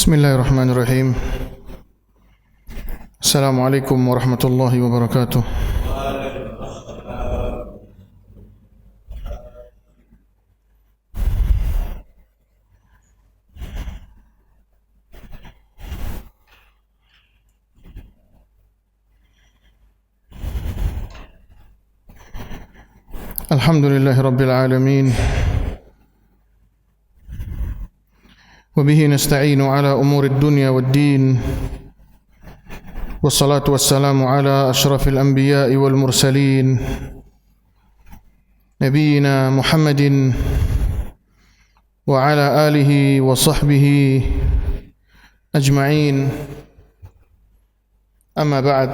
Bismillahirrahmanirrahim. Assalamualaikum warahmatullahi wabarakatuh. Alhamdulillahi rabbil alamin. وبه نستعين على أمور الدنيا والدين والصلاة والسلام على أشرف الأنبياء والمرسلين نبينا محمد وعلى آله وصحبه أجمعين أما بعد.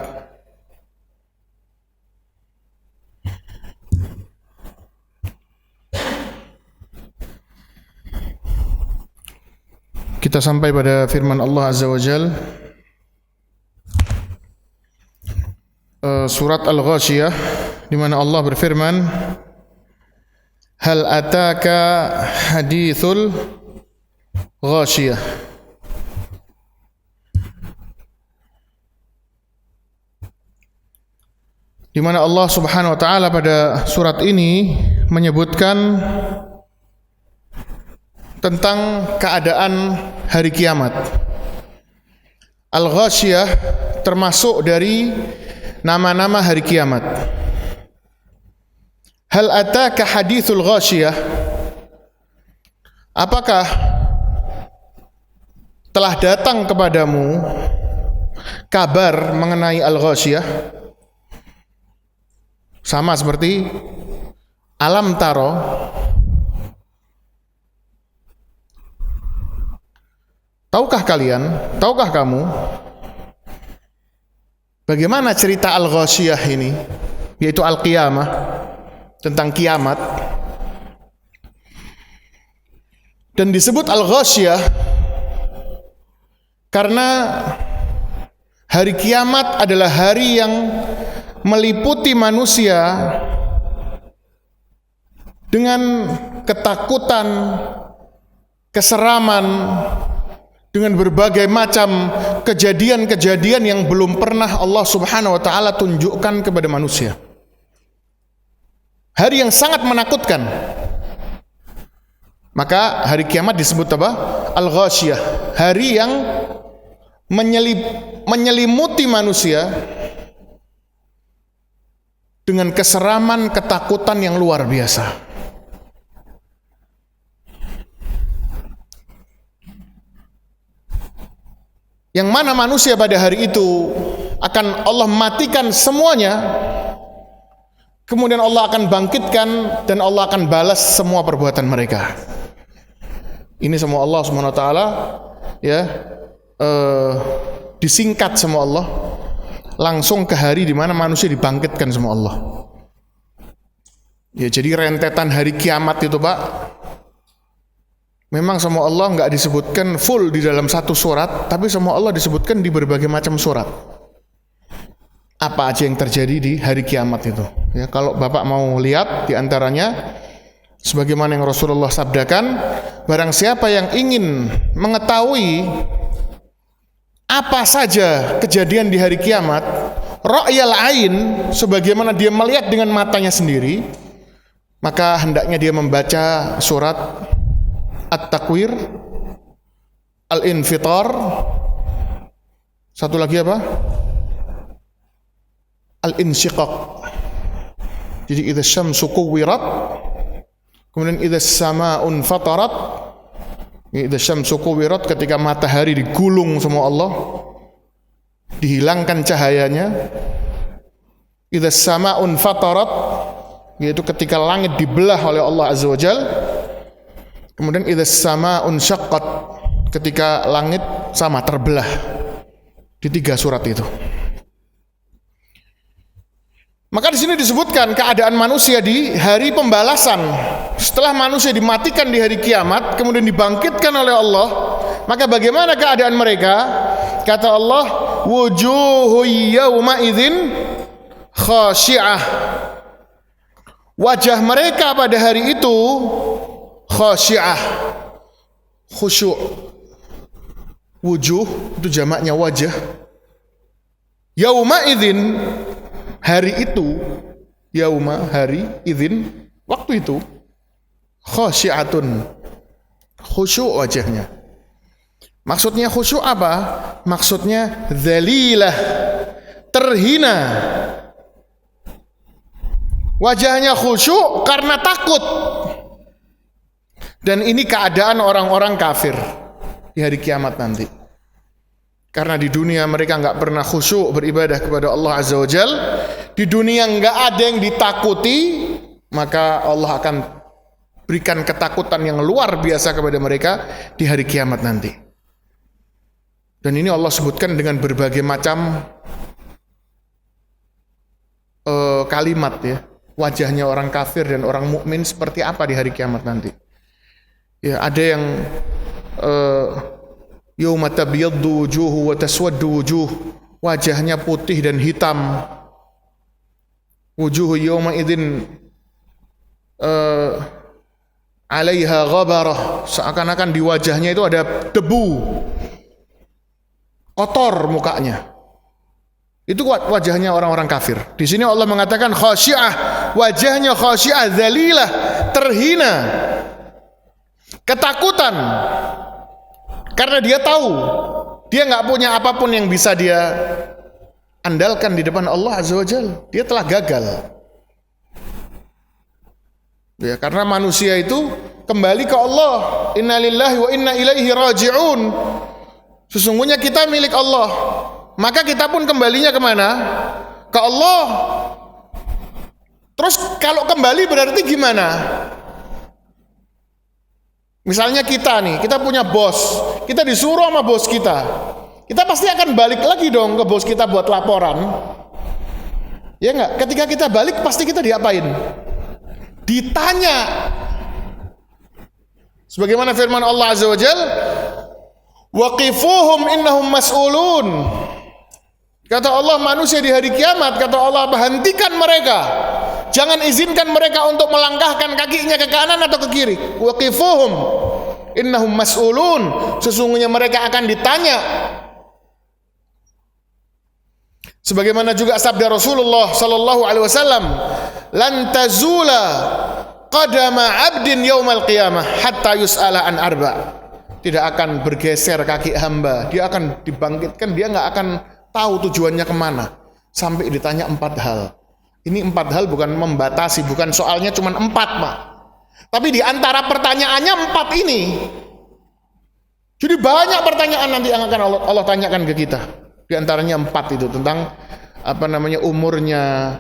Kita sampai pada firman Allah Azza wa Jal, surat Al-Ghashiyah, di mana Allah berfirman, Hal ataka hadithul ghashiyah. Di mana Allah Subhanahu wa taala pada surat ini menyebutkan tentang keadaan hari kiamat. Al-Ghashiyah termasuk dari nama-nama hari kiamat. Hal ataka hadithul ghashiyah? Apakah telah datang kepadamu kabar mengenai Al-Ghashiyah? Sama seperti alam taro. Tahukah kalian, tahukah kamu bagaimana cerita Al-Ghashiyah ini, yaitu Al-Qiyamah, tentang kiamat? Dan disebut Al-Ghashiyah karena hari kiamat adalah hari yang meliputi manusia dengan ketakutan, keseraman, dengan berbagai macam kejadian-kejadian yang belum pernah Allah Subhanahu wa taala tunjukkan kepada manusia. Hari yang sangat menakutkan. Maka hari kiamat disebut apa? Al-Ghashiyah, hari yang menyelimuti manusia dengan keseraman, ketakutan yang luar biasa. Yang mana manusia pada hari itu akan Allah matikan semuanya, kemudian Allah akan bangkitkan dan Allah akan balas semua perbuatan mereka. Ini semua Allah Subhanahu wa taala disingkat sama Allah langsung ke hari di mana manusia dibangkitkan sama Allah. Ya, jadi rentetan hari kiamat itu, Pak, memang sama Allah enggak disebutkan full di dalam satu surat, tapi sama Allah disebutkan di berbagai macam surat. Apa aja yang terjadi di hari kiamat itu. Ya, kalau Bapak mau lihat di antaranya sebagaimana yang Rasulullah sabdakan, barang siapa yang ingin mengetahui apa saja kejadian di hari kiamat, ra'yal ain, sebagaimana dia melihat dengan matanya sendiri, maka hendaknya dia membaca surat At-Takwir, Al-Infitar, satu lagi apa? Al-Insyiqaq. Jadi idza syamsu kuwirat, kemudian idza samaa'un fatarat. Idza syamsu kuwirat, ketika matahari digulung sama Allah, dihilangkan cahayanya. Idza samaa'un fatarat, yaitu ketika langit dibelah oleh Allah Azza wa Jalla. Kemudian idza samaa'un syaqqat, ketika langit sama terbelah. Di 3 surat itu. Maka di sini disebutkan keadaan manusia di hari pembalasan. Setelah manusia dimatikan di hari kiamat, kemudian dibangkitkan oleh Allah, maka bagaimana keadaan mereka? Kata Allah, wujuhu yawma idzin khashi'ah. Wajah mereka pada hari itu khashi'ah, khusyuk. wujuh itu jamaknya wajah. Yauma idzin, hari itu, yauma hari, idzin waktu itu, khasyi'atun, khusyuk wajahnya. Maksudnya khusyuk apa? Maksudnya dzalilah, terhina. Wajahnya khusyuk karena takut. Dan ini keadaan orang-orang kafir di hari kiamat nanti. Karena di dunia mereka nggak pernah khusyuk beribadah kepada Allah Azza wa Jal. Di dunia nggak ada yang ditakuti, maka Allah akan berikan ketakutan yang luar biasa kepada mereka di hari kiamat nanti. Dan ini Allah sebutkan dengan berbagai macam kalimat ya. Wajahnya orang kafir dan orang mukmin seperti apa di hari kiamat nanti. Ya, ada yang yauma tabyaddu wujuhu wa taswaddu wujuh, wajahnya putih dan hitam. Wujuhu yauma idzin 'alaiha ghabarah, seakan-akan di wajahnya itu ada debu. Kotor mukanya. Itu wajahnya orang-orang kafir. Di sini Allah mengatakan khasyi'ah, wajahnya khasyi'ah, dzalilah, terhina. Ketakutan. Karena dia tahu dia nggak punya apapun yang bisa dia andalkan di depan Allah Azza wa Jalla. Dia telah gagal. Ya, karena manusia itu kembali ke Allah. Inna lillahi wa inna ilaihi raji'un. Sesungguhnya kita milik Allah, maka kita pun kembalinya kemana? Ke Allah. Terus kalau kembali berarti gimana? Misalnya kita nih, kita punya bos, kita disuruh sama bos kita pasti akan balik lagi dong ke bos kita buat laporan. Ya enggak? Ketika kita balik pasti kita diapain? Ditanya. Sebagaimana firman Allah Azza wa Jalla, waqifuhum innahum mas'ulun. Kata Allah, manusia di hari kiamat, kata Allah, hentikan mereka. Jangan izinkan mereka untuk melangkahkan kakinya ke kanan atau ke kiri. Waqifuhum innahum mas'ulun. Sesungguhnya mereka akan ditanya. Sebagaimana juga sabda Rasulullah sallallahu alaihi wasallam, lan tazula qadama 'abdin yaumal qiyamah hatta yus'ala an arba'. Tidak akan bergeser kaki hamba, dia akan dibangkitkan, dia nggak akan tahu tujuannya kemana sampai ditanya 4 hal. Ini 4 hal bukan membatasi, bukan soalnya cuma 4 Pak, tapi di antara pertanyaannya 4 ini. Jadi banyak pertanyaan nanti yang akan Allah tanyakan ke kita. Di antaranya 4 itu tentang umurnya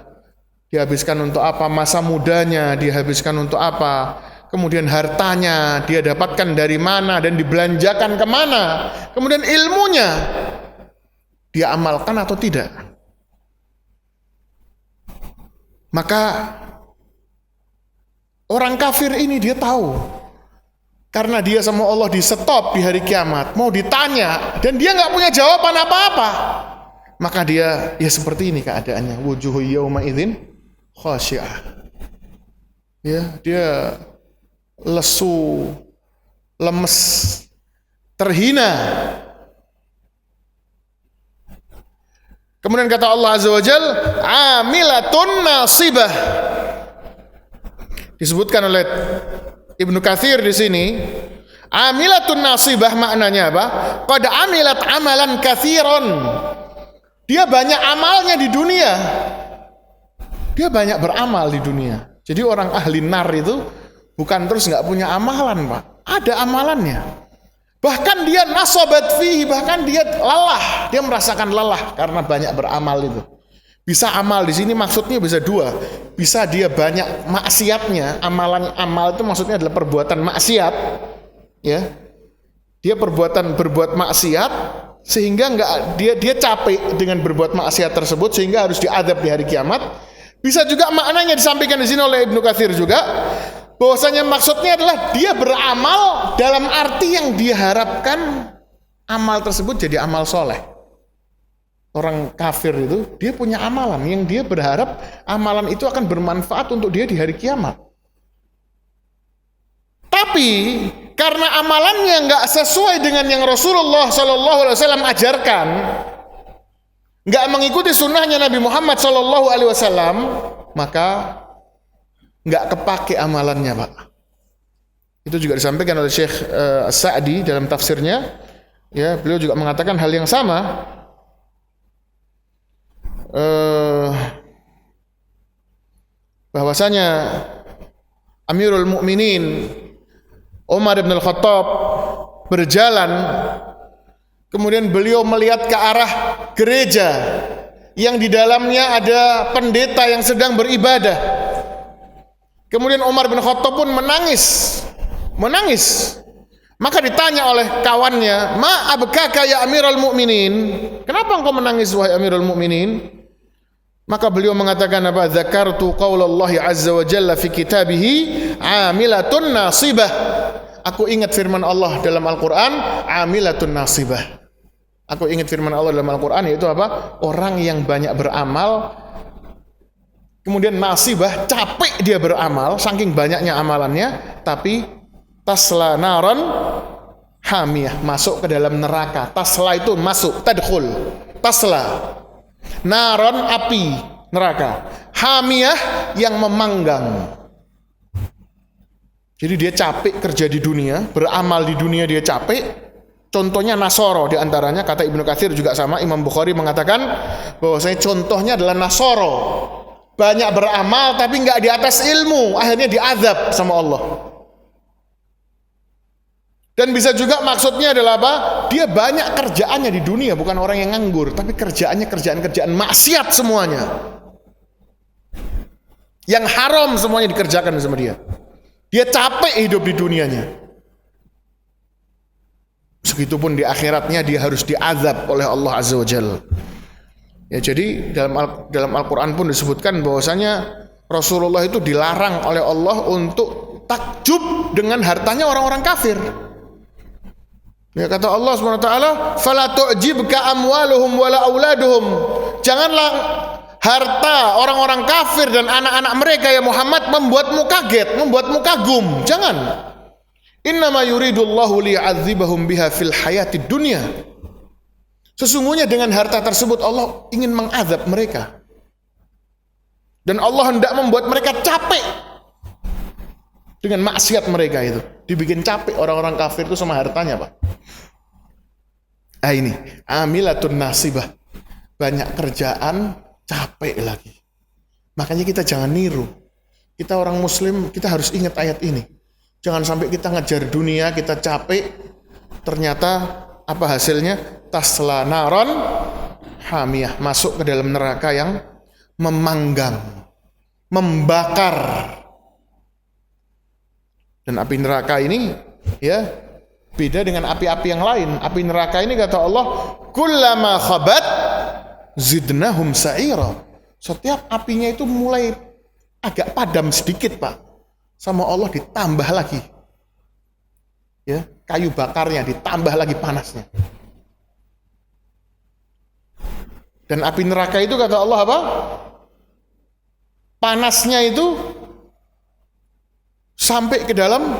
dihabiskan untuk apa, masa mudanya dihabiskan untuk apa, kemudian hartanya dia dapatkan dari mana dan dibelanjakan kemana, kemudian ilmunya dia amalkan atau tidak. Maka orang kafir ini dia tahu, karena dia sama Allah di stop di hari kiamat, mau ditanya dan dia nggak punya jawaban apa-apa, maka dia ya seperti ini keadaannya. Wujuhu yauma idzin khasyi'ah. Ya, dia lesu, lemes, terhina. Kemudian kata Allah Azza wa Jal, amilatun nasibah. Disebutkan oleh Ibnu Katsir di sini, amilatun nasibah maknanya apa? Qad amilat amalan katsiran. Dia banyak amalnya di dunia. Dia banyak beramal di dunia. Jadi orang ahli nar itu bukan terus nggak punya amalan, Pak. Ada amalannya. Bahkan dia nasabat fihi, bahkan dia lelah, dia merasakan lelah karena banyak beramal itu. Bisa amal di sini maksudnya bisa 2. Bisa dia banyak maksiatnya, amal itu maksudnya adalah perbuatan maksiat, ya. Dia berbuat maksiat sehingga dia capek dengan berbuat maksiat tersebut sehingga harus diadab di hari kiamat. Bisa juga maknanya disampaikan di sini oleh Ibnu Katsir juga, bahwasanya maksudnya adalah dia beramal dalam arti yang diharapkan amal tersebut jadi amal soleh. Orang kafir itu dia punya amalan yang dia berharap amalan itu akan bermanfaat untuk dia di hari kiamat. Tapi karena amalannya nggak sesuai dengan yang Rasulullah SAW ajarkan, nggak mengikuti sunnahnya Nabi Muhammad SAW, maka nggak kepake amalannya, Pak. Itu juga disampaikan oleh Syekh Sa'di dalam tafsirnya. Ya, beliau juga mengatakan hal yang sama. Bahwasanya Amirul Mukminin Umar bin Al-Khattab berjalan, kemudian beliau melihat ke arah gereja yang di dalamnya ada pendeta yang sedang beribadah. Kemudian Umar bin Khattab pun menangis. Maka ditanya oleh kawannya, "Ma abkaka ya Amirul Mukminin? Kenapa engkau menangis wahai Amirul Mukminin?" Maka beliau mengatakan apa? "Dzakartu qaulallahi azza wa jalla fi kitabih, 'amilatun nasibah." Aku ingat firman Allah dalam Al-Qur'an, 'amilatun nasibah. Aku ingat firman Allah dalam Al-Qur'an, yaitu apa? Orang yang banyak beramal, kemudian nasibah, capek dia beramal, saking banyaknya amalannya, tapi tasla naron hamiyah, masuk ke dalam neraka. Tasla itu masuk, tadkhul. Tasla naron, api neraka, hamiyah yang memanggang. Jadi dia capek kerja di dunia, beramal di dunia dia capek. Contohnya Nasoro diantaranya, kata Ibnu Katsir juga sama. Imam Bukhari mengatakan bahwasanya contohnya adalah Nasoro, banyak beramal tapi nggak di atas ilmu, akhirnya diazab sama Allah. Dan bisa juga maksudnya adalah apa? Dia banyak kerjaannya di dunia, bukan orang yang nganggur, tapi kerjaannya kerjaan maksiat semuanya. Yang haram semuanya dikerjakan sama dia. Dia capek hidup di dunianya. Begitupun di akhiratnya dia harus diazab oleh Allah Azza wa Jalla. Ya, jadi dalam Al-Qur'an pun disebutkan bahwasanya Rasulullah itu dilarang oleh Allah untuk takjub dengan hartanya orang-orang kafir. Ya, kata Allah SWT, "Fala tu'jibka amwaluhum wala auladuhum." Janganlah harta orang-orang kafir dan anak-anak mereka ya Muhammad membuatmu kaget, membuatmu kagum. Jangan. Innama yuridullahu liya'adzibahum biha fil hayatid dunya. Sesungguhnya dengan harta tersebut Allah ingin mengazab mereka. Dan Allah hendak membuat mereka capek dengan maksiat mereka itu. Dibikin capek orang-orang kafir itu sama hartanya, Pak. Nah ini, amilatun nasibah. Banyak kerjaan, capek lagi. Makanya kita jangan niru. Kita orang muslim, kita harus ingat ayat ini. Jangan sampai kita ngejar dunia, kita capek, ternyata apa hasilnya? Tasla naron hamiyah, masuk ke dalam neraka yang memanggang, membakar. Dan api neraka ini ya beda dengan api-api yang lain. Api neraka ini kata Allah, kullama khabat zidnahum sa'ira. Setiap apinya itu mulai agak padam sedikit, Pak, sama Allah ditambah lagi. Ya, kayu bakarnya ditambah lagi panasnya. Dan api neraka itu kata Allah apa? Panasnya itu sampai ke dalam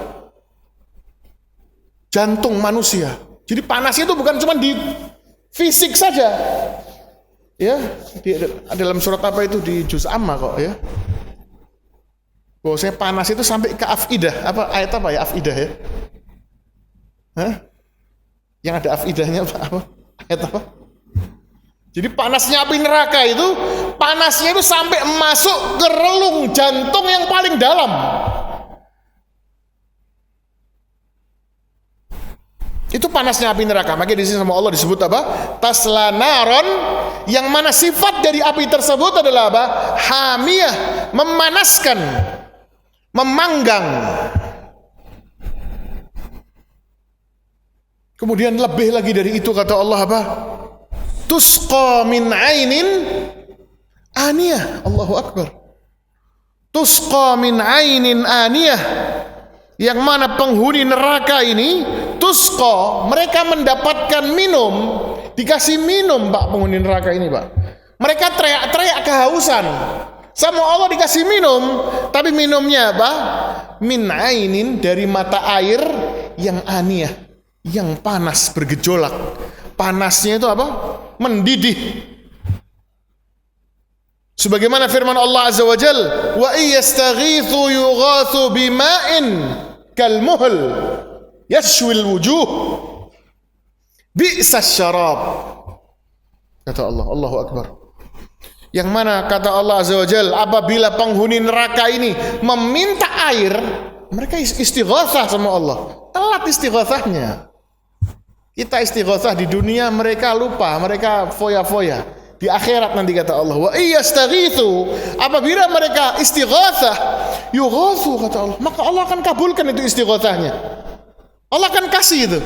jantung manusia. Jadi panasnya itu bukan cuma di fisik saja. Ya, dalam surat apa itu di juz amma kok ya. Bahwasanya panas itu sampai ke afidah. Apa ayat apa ya afidah ya? Hah? Yang ada afidahnya apa? Ayat apa? Jadi panasnya api neraka itu, panasnya itu sampai masuk ke relung jantung yang paling dalam. Itu panasnya api neraka. Makanya di sini sama Allah disebut apa? Tasla naron, yang mana sifat dari api tersebut adalah apa? Hamiyah, memanaskan, memanggang. Kemudian lebih lagi dari itu kata Allah apa? Tusqa min ainin aniyah. Allahu Akbar. Tusqa min ainin aniyah, yang mana penghuni neraka ini tusqa, mereka mendapatkan minum, dikasih minum, Pak, penghuni neraka ini, Pak. Mereka teriak-teriak kehausan, sama Allah dikasih minum, tapi minumnya apa? Min ainin, dari mata air yang aniyah, yang panas, bergejolak. Panasnya itu apa? Mendidih. Sebagaimana firman Allah Azza wa Jal, wa iyastaghithu yughathu bima'in kalmuhl yashwil wujuh bi'sas syarab. Kata Allah, Allahu Akbar. Yang mana kata Allah Azza wa Jal, apabila penghuni neraka ini meminta air, mereka istighatsah sama Allah. Telat istighatsahnya. Kita istighatsah di dunia, mereka lupa, mereka foya-foya. Di akhirat nanti kata Allah, wa iyastaghitsu, apabila mereka istighatsah, yughatsu kata Allah, maka Allah akan kabulkan itu istighatsahnya. Allah akan kasih itu.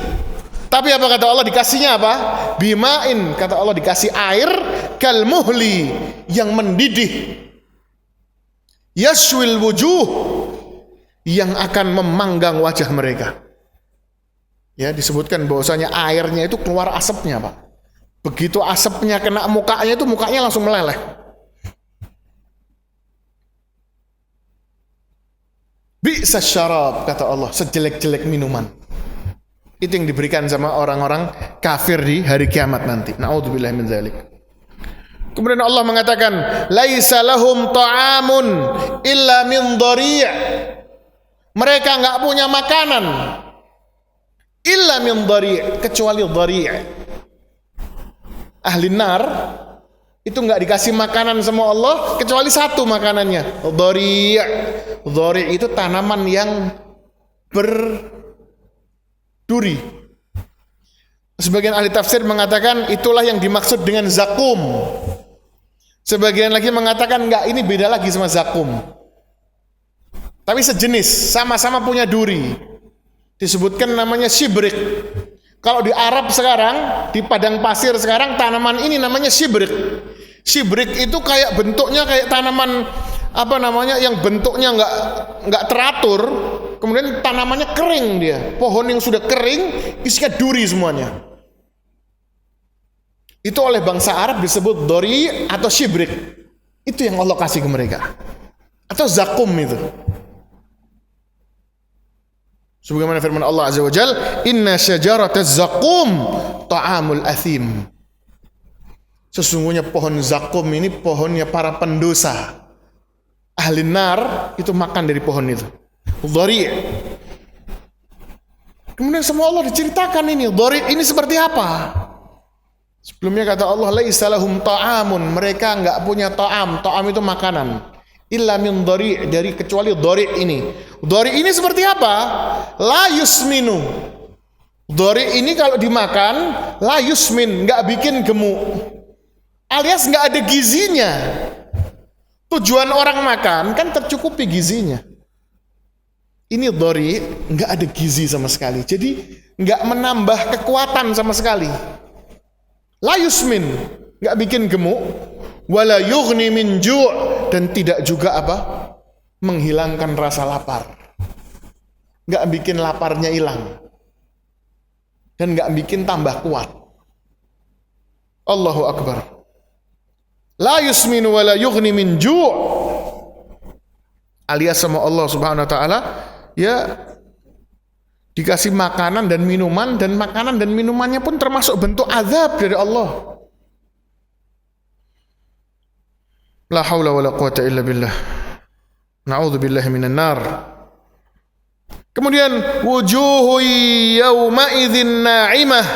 Tapi apa kata Allah, dikasihnya apa? Bima'in, kata Allah dikasih air kal muhli, yang mendidih, yashwil wujuh, yang akan memanggang wajah mereka. Ya, disebutkan bahwasanya airnya itu keluar asapnya, Pak. Begitu asapnya kena mukanya itu, mukanya langsung meleleh. Bi'sas syarab, kata Allah, sejelek-jelek minuman. Itu yang diberikan sama orang-orang kafir di hari kiamat nanti. Na'udzubillah min dzalik. Kemudian Allah mengatakan, laisa lahum ta'amun illa min dhari'. Mereka enggak punya makanan illa min dhari', kecuali dhari'. Ahli nar itu enggak dikasih makanan sama Allah kecuali satu makanannya, dhari'. Dhari' itu tanaman yang berduri. Sebagian ahli tafsir mengatakan itulah yang dimaksud dengan zakum. Sebagian lagi mengatakan enggak, ini beda lagi sama zakum, tapi sejenis, sama-sama punya duri. Disebutkan namanya shibrik. Kalau di Arab sekarang, di padang pasir sekarang, tanaman ini namanya shibrik. Shibrik itu kayak bentuknya kayak tanaman apa namanya, yang bentuknya nggak teratur. Kemudian tanamannya kering dia, pohon yang sudah kering isinya duri semuanya. Itu oleh bangsa Arab disebut dori atau shibrik. Itu yang Allah kasih ke mereka. Atau zakum itu. Sebagaimana firman Allah Azza wa Jal, inna syajarataz zakum ta'amul athim. Sesungguhnya pohon zakum ini pohonnya para pendosa. Ahli nar itu makan dari pohon itu. Dhari'. Kemudian semua Allah diceritakan ini, dhari' ini seperti apa? Sebelumnya kata Allah, laisa lahum ta'amun, mereka enggak punya ta'am. Ta'am itu makanan. Illa min dhari', dari kecuali dhari' ini. Dhari' ini seperti apa? La yusminu. Dhari' ini kalau dimakan, la yusmin, enggak bikin gemuk. Alias enggak ada gizinya. Tujuan orang makan kan tercukupi gizinya. Ini dhari' enggak ada gizi sama sekali. Jadi enggak menambah kekuatan sama sekali. La yusmin, enggak bikin gemuk. Wala yughni min ju', dan tidak juga apa? Menghilangkan rasa lapar. Enggak bikin laparnya hilang. Dan enggak bikin tambah kuat. Allahu Akbar. La yusminu wa la yughni min ju'. Alias sama Allah Subhanahu wa taala ya dikasih makanan dan minuman, dan makanan dan minumannya pun termasuk bentuk azab dari Allah. La haula wala quwata illa billah. Na'udzubillahi minan nar. Kemudian wujuhu yauma idzin na'imah.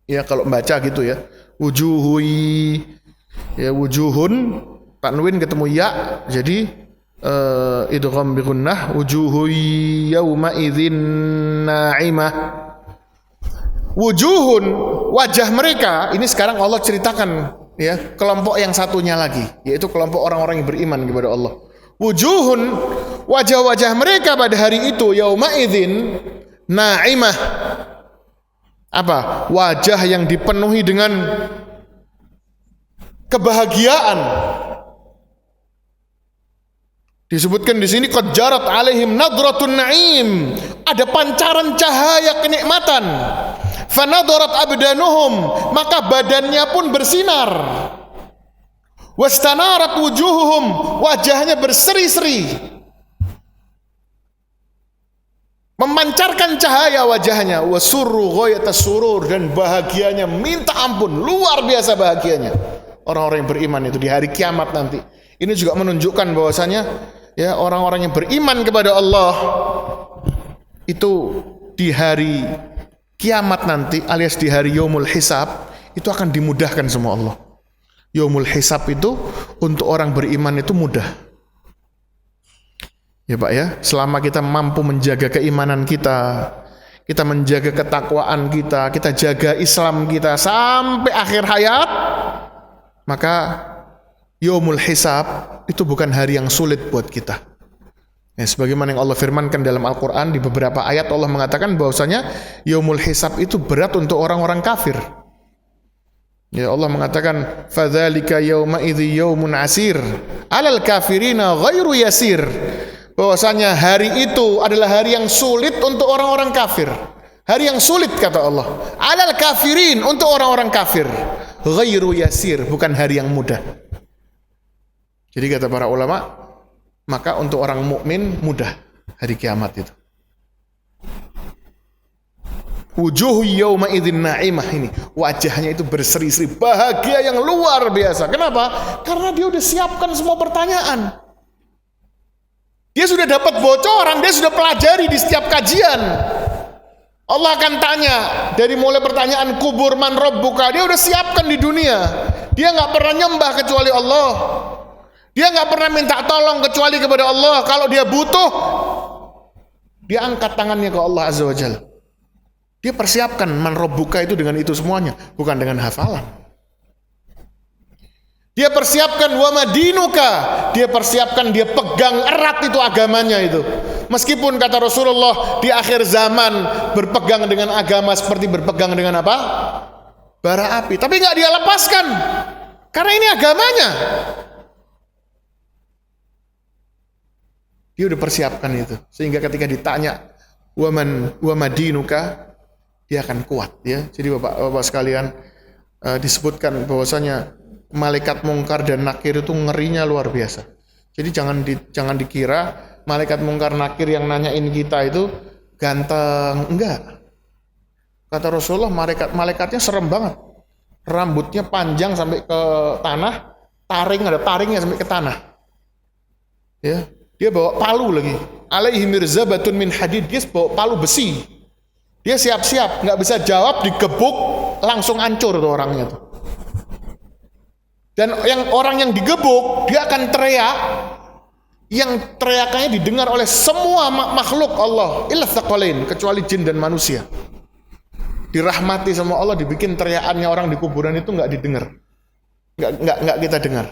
Ya kalau baca gitu ya. Wujuhu, ya wujuhun tanwin ketemu ya, jadi idgham bi gunnah, wujuhu yauma idzin na'imah. Wujuhun, wajah mereka, ini sekarang Allah ceritakan ya kelompok yang satunya lagi, yaitu kelompok orang-orang yang beriman kepada Allah. Wujuhun, wajah-wajah mereka pada hari itu yauma idzin na'imah. Apa? Wajah yang dipenuhi dengan kebahagiaan. Disebutkan di sini qad jarat alaihim nadratun na'im, ada pancaran cahaya kenikmatan. Fanadarat abdanuhum, maka badannya pun bersinar. Wastanarat wujuhuhum, wajahnya berseri-seri. memancarkan cahaya wajahnya, wasurru ghayatas surur, dan bahagianya minta ampun, luar biasa bahagianya orang-orang yang beriman itu di hari kiamat nanti. Ini juga menunjukkan bahwasanya ya orang-orang yang beriman kepada Allah itu di hari kiamat nanti alias di hari yaumul hisab itu akan dimudahkan sama Allah. Yaumul hisab itu untuk orang beriman itu mudah. Ya Pak ya, selama kita mampu menjaga keimanan kita, kita menjaga ketakwaan kita, kita jaga Islam kita sampai akhir hayat, maka yaumul hisab itu bukan hari yang sulit buat kita. Ya, sebagaimana yang Allah firmankan dalam Al-Quran di beberapa ayat, Allah mengatakan bahwasanya yaumul hisab itu berat untuk orang-orang kafir. Ya, Allah mengatakan fadzalika yauma idzi yaumun asir 'alal kafirina ghairu yasir. Bahwasanya hari itu adalah hari yang sulit untuk orang-orang kafir. Hari yang sulit kata Allah. 'Alal kafirin, untuk orang-orang kafir. Ghairu yasir, bukan hari yang mudah. Jadi kata para ulama, maka untuk orang mukmin mudah hari kiamat itu. Wujuhu yawma idzin na'imah, ini wajahnya itu berseri-seri bahagia yang luar biasa. Kenapa? Karena dia udah siapkan semua pertanyaan. Dia sudah dapat bocoran, dia sudah pelajari di setiap kajian. Allah akan tanya dari mulai pertanyaan kubur, man rabbuka, dia udah siapkan di dunia. Dia nggak pernah nyembah kecuali Allah. Dia nggak pernah minta tolong kecuali kepada Allah. Kalau dia butuh, dia angkat tangannya ke Allah Azza wa Jalla. Dia persiapkan man rabbuka itu dengan itu semuanya, bukan dengan hafalan. Dia persiapkan wa madinuka, dia persiapkan, dia pegang erat itu agamanya itu. Meskipun kata Rasulullah di akhir zaman berpegang dengan agama seperti berpegang dengan apa? Bara api, tapi nggak dia lepaskan karena ini agamanya. Dia udah persiapkan itu sehingga ketika ditanya wa madinuka, dia akan kuat ya. Jadi Bapak-bapak sekalian, disebutkan bahwasanya malaikat mungkar dan nakir itu ngerinya luar biasa. Jadi jangan dikira malaikat mungkar nakir yang nanyain kita itu ganteng, enggak. Kata Rasulullah, malaikatnya serem banget. Rambutnya panjang sampai ke tanah, ada taringnya sampai ke tanah. Ya, dia bawa palu lagi. Alaihi mirzabatun min hadid, dia bawa palu besi. Dia siap-siap, nggak bisa jawab, digebuk langsung hancur tuh orangnya tuh. Dan orang yang digebuk, dia akan teriak, yang teriakannya didengar oleh semua makhluk Allah, illa tsaqalain, kecuali jin dan manusia. Dirahmati sama Allah, dibikin teriakannya orang di kuburan itu nggak didengar, nggak kita dengar.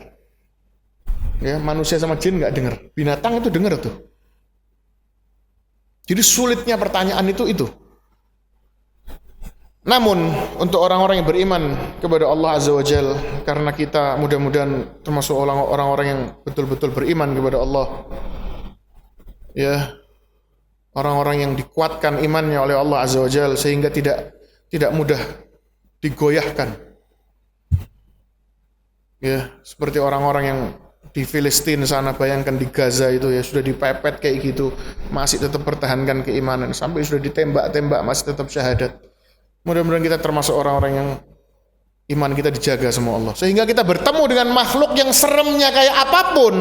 Ya, manusia sama jin nggak dengar, binatang itu dengar tuh. Jadi sulitnya pertanyaan itu. Namun untuk orang-orang yang beriman kepada Allah Azza wa Jalla, karena kita mudah-mudahan termasuk orang-orang yang betul-betul beriman kepada Allah, ya, orang-orang yang dikuatkan imannya oleh Allah Azza wa Jalla sehingga tidak mudah digoyahkan. Ya, seperti orang-orang yang di Filistin sana, bayangkan di Gaza itu ya, sudah dipepet kayak gitu, masih tetap pertahankan keimanan, sampai sudah ditembak-tembak masih tetap syahadat. Mudah-mudahan kita termasuk orang-orang yang iman kita dijaga sama Allah, sehingga kita bertemu dengan makhluk yang seremnya kayak apapun,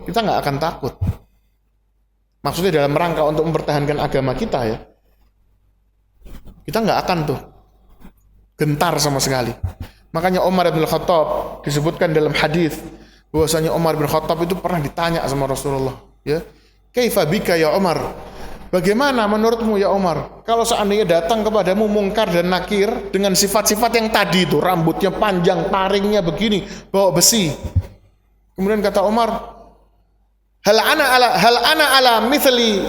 kita nggak akan takut. Maksudnya dalam rangka untuk mempertahankan agama kita ya, kita nggak akan tuh gentar sama sekali. Makanya Umar bin Khattab disebutkan dalam hadis bahwasanya Umar bin Khattab itu pernah ditanya sama Rasulullah, ya, kaifa bika ya Umar? Bagaimana menurutmu ya Umar, kalau seandainya datang kepadamu mungkar dan nakir dengan sifat-sifat yang tadi itu, rambutnya panjang, taringnya begini, bawa besi. Kemudian kata Umar, hal ana ala mithli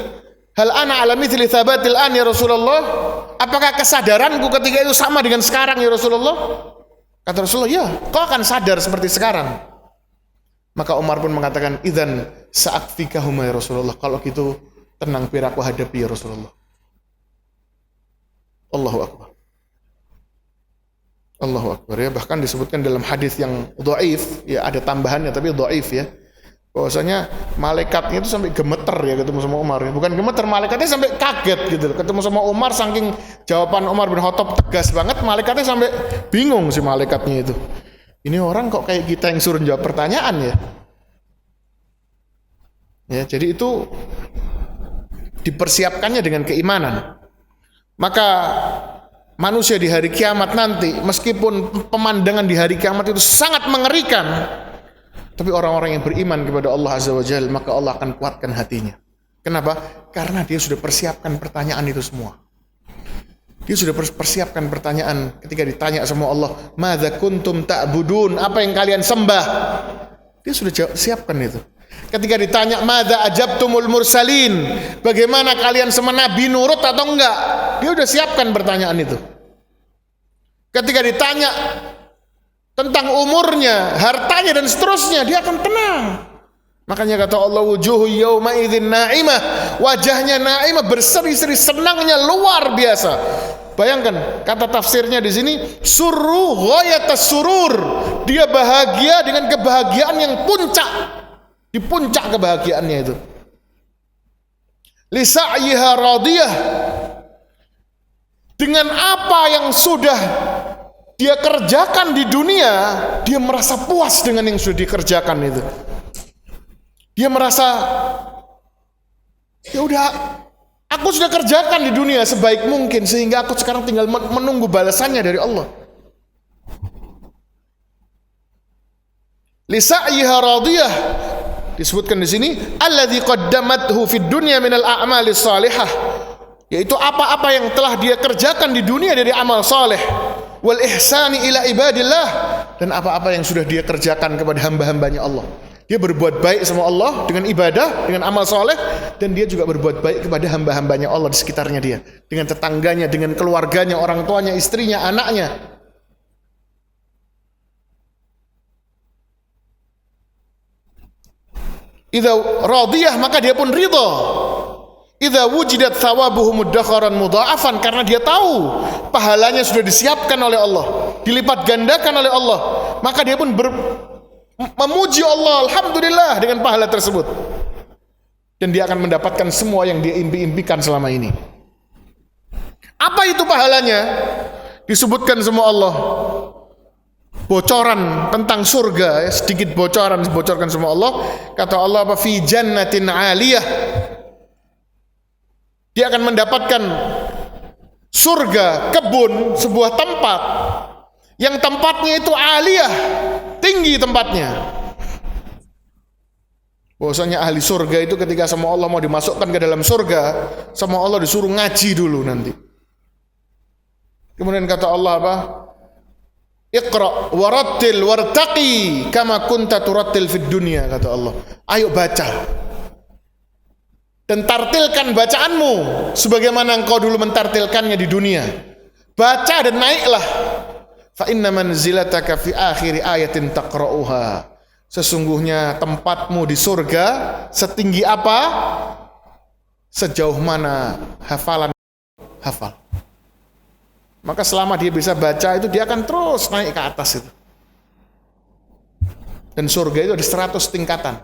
thabatil an ya Rasulullah? Apakah kesadaranku ketika itu sama dengan sekarang ya Rasulullah? Kata Rasulullah, ya, kau akan sadar seperti sekarang. Maka Umar pun mengatakan, idzan sa'akfikahuma ya Rasulullah, kalau gitu tenang biar aku hadapi ya Rasulullah. Allahu Akbar. Allahu Akbar ya. Bahkan disebutkan dalam hadis yang dhaif, ya ada tambahannya tapi dhaif ya. Bahwasanya malaikatnya itu sampai gemeter ya ketemu sama Umar. Bukan gemeter, malaikatnya sampai kaget gitu loh. Ketemu sama Umar, saking jawaban Umar bin Khattab tegas banget, malaikatnya sampai bingung si malaikatnya itu. Ini orang kok kayak kita yang suruh jawab pertanyaan ya. Ya, jadi itu dipersiapkannya dengan keimanan. Maka manusia di hari kiamat nanti, meskipun pemandangan di hari kiamat itu sangat mengerikan, tapi orang-orang yang beriman kepada Allah Azza wa Jalla, maka Allah akan kuatkan hatinya. Kenapa? Karena dia sudah persiapkan pertanyaan itu semua. Dia sudah persiapkan pertanyaan ketika ditanya sama Allah, "Madza kuntum ta'budun?" Apa yang kalian sembah? Dia sudah siapkan itu. Ketika ditanya, "Madza ajabtumul mursalin?" Bagaimana kalian sama nabi nurut atau enggak? Dia sudah siapkan pertanyaan itu. Ketika ditanya tentang umurnya, hartanya dan seterusnya, dia akan tenang. Makanya kata Allah, wujuhu yawma idzin na'imah, wajahnya na'imah, berseri-seri, senangnya luar biasa. Bayangkan kata tafsirnya di sini, surru ghayatas surur, dia bahagia dengan kebahagiaan yang puncak, di puncak kebahagiaannya itu. Li sa'yiha radiyah, dengan apa yang sudah dia kerjakan di dunia, dia merasa puas dengan yang sudah dikerjakan itu. Dia merasa, ya udah, aku sudah kerjakan di dunia sebaik mungkin, sehingga aku sekarang tinggal menunggu balasannya dari Allah. Li sa'yiha radiyah, disebutkan di sini, alladzi qaddamathu fid dunya minal a'malis salihah, yaitu apa-apa yang telah dia kerjakan di dunia dari amal saleh, wal ihsani ila ibadillah, dan apa-apa yang sudah dia kerjakan kepada hamba-hambanya Allah. Dia berbuat baik sama Allah dengan ibadah, dengan amal soleh, dan dia juga berbuat baik kepada hamba-hambanya Allah di sekitarnya dia, dengan tetangganya, dengan keluarganya, orang tuanya, istrinya, anaknya. Idza radiyah, maka dia pun ridha. Idza wujidat thawabuhu muddakharan mudha'afan, karena dia tahu pahalanya sudah disiapkan oleh Allah, dilipat gandakan oleh Allah, maka dia pun memuji Allah, alhamdulillah, dengan pahala tersebut, dan dia akan mendapatkan semua yang dia impi-impikan selama ini. Apa itu pahalanya? Disebutkan sama Allah bocoran tentang surga, sedikit bocoran dibocorkan sama Allah. Kata Allah apa? Fi jannatin 'aliyah, dia akan mendapatkan surga, kebun, sebuah tempat yang tempatnya itu aliyah, tinggi tempatnya. Bahwasanya ahli surga itu ketika sama Allah mau dimasukkan ke dalam surga, sama Allah disuruh ngaji dulu nanti. Kemudian kata Allah apa? Iqra warattil wartaqi kama kunta turattil fid dunya, kata Allah. Ayo baca dan tartilkan bacaanmu sebagaimana engkau dulu mentartilkannya di dunia. Baca dan naiklah. Fa inna manzilataka fi akhir ayatin taqra'uha, sesungguhnya tempatmu di surga setinggi apa? Sejauh mana hafalan hafal. Maka selama dia bisa baca itu, dia akan terus naik ke atas itu. Dan surga itu ada 100 tingkatan.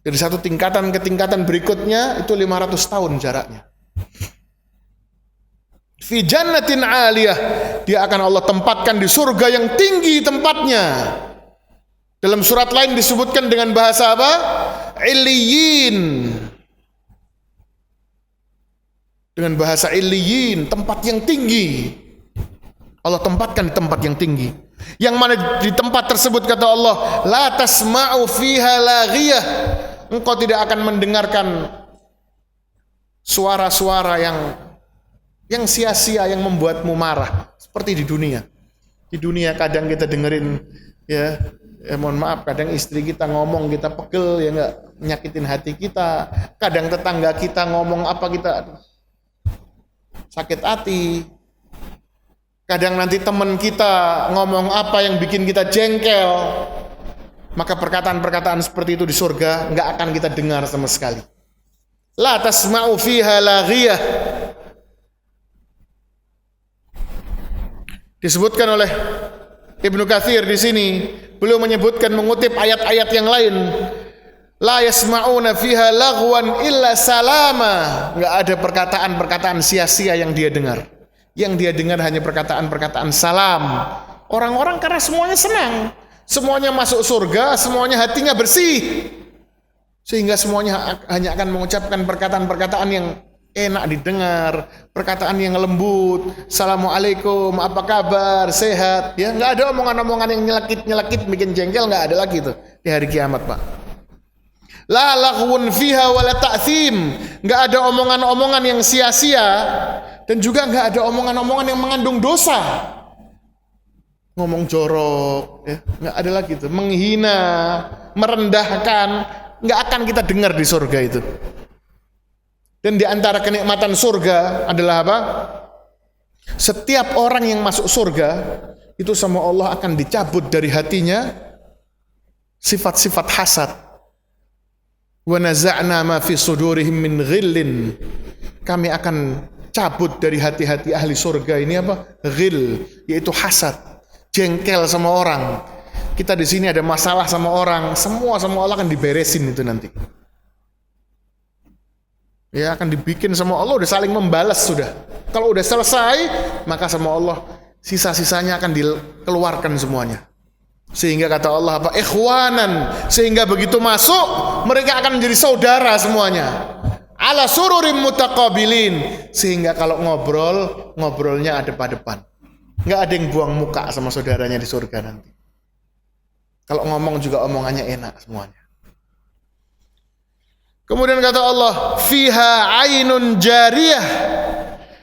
Dari satu tingkatan ke tingkatan berikutnya itu 500 tahun jaraknya. Fi jannatin 'aliyah, dia akan Allah tempatkan di surga yang tinggi tempatnya. Dalam surat lain disebutkan dengan bahasa apa? Illiyin. Dengan bahasa illiyin, tempat yang tinggi. Allah tempatkan di tempat yang tinggi. Yang mana di tempat tersebut kata Allah, la tasma'u fiha laghiyah, engkau tidak akan mendengarkan suara-suara yang sia-sia, yang membuatmu marah seperti di dunia. Di dunia kadang kita dengerin ya mohon maaf, kadang istri kita ngomong kita pegel, ya enggak, nyakitin hati kita. Kadang tetangga kita ngomong apa kita sakit hati. Kadang nanti teman kita ngomong apa yang bikin kita jengkel. Maka perkataan-perkataan seperti itu di surga enggak akan kita dengar sama sekali. La tasma'u fiha laghiyah. Disebutkan oleh Ibnu Katsir di sini, beliau menyebutkan mengutip ayat-ayat yang lain, la yasma'una fiha laghwan illa salama. Enggak ada perkataan-perkataan sia-sia yang dia dengar. Yang dia dengar hanya perkataan-perkataan salam. Orang-orang karena semuanya senang, semuanya masuk surga, semuanya hatinya bersih, sehingga semuanya hanya akan mengucapkan perkataan-perkataan yang enak didengar, perkataan yang lembut, assalamualaikum, apa kabar, sehat, ya, nggak ada omongan-omongan yang nyelekit bikin jengkel, nggak ada lagi tuh di hari kiamat, Pak. La laghwun fiha wala ta'thim, nggak ada omongan-omongan yang sia-sia, dan juga nggak ada omongan-omongan yang mengandung dosa. Ngomong jorok, ya, nggak ada lagi tuh, menghina, merendahkan, nggak akan kita dengar di surga itu. Dan di antara kenikmatan surga adalah apa? Setiap orang yang masuk surga itu sama Allah akan dicabut dari hatinya sifat-sifat hasad. Wa naza'na ma fi sudurihim min ghillin. Kami akan cabut dari hati-hati ahli surga ini apa? Ghil, yaitu hasad, jengkel sama orang. Kita di sini ada masalah sama orang, semua sama Allah akan diberesin itu nanti. Ya, akan dibikin sama Allah, udah saling membalas sudah. Kalau udah selesai, maka sama Allah sisa-sisanya akan dikeluarkan semuanya. Sehingga kata Allah apa? Ikhwanan, sehingga begitu masuk mereka akan menjadi saudara semuanya. Ala sururim mutaqabilin, sehingga kalau ngobrolnya depan-depan. Enggak ada yang buang muka sama saudaranya di surga nanti. Kalau ngomong juga omongannya enak semuanya. Kemudian kata Allah, fiha ainun jariyah.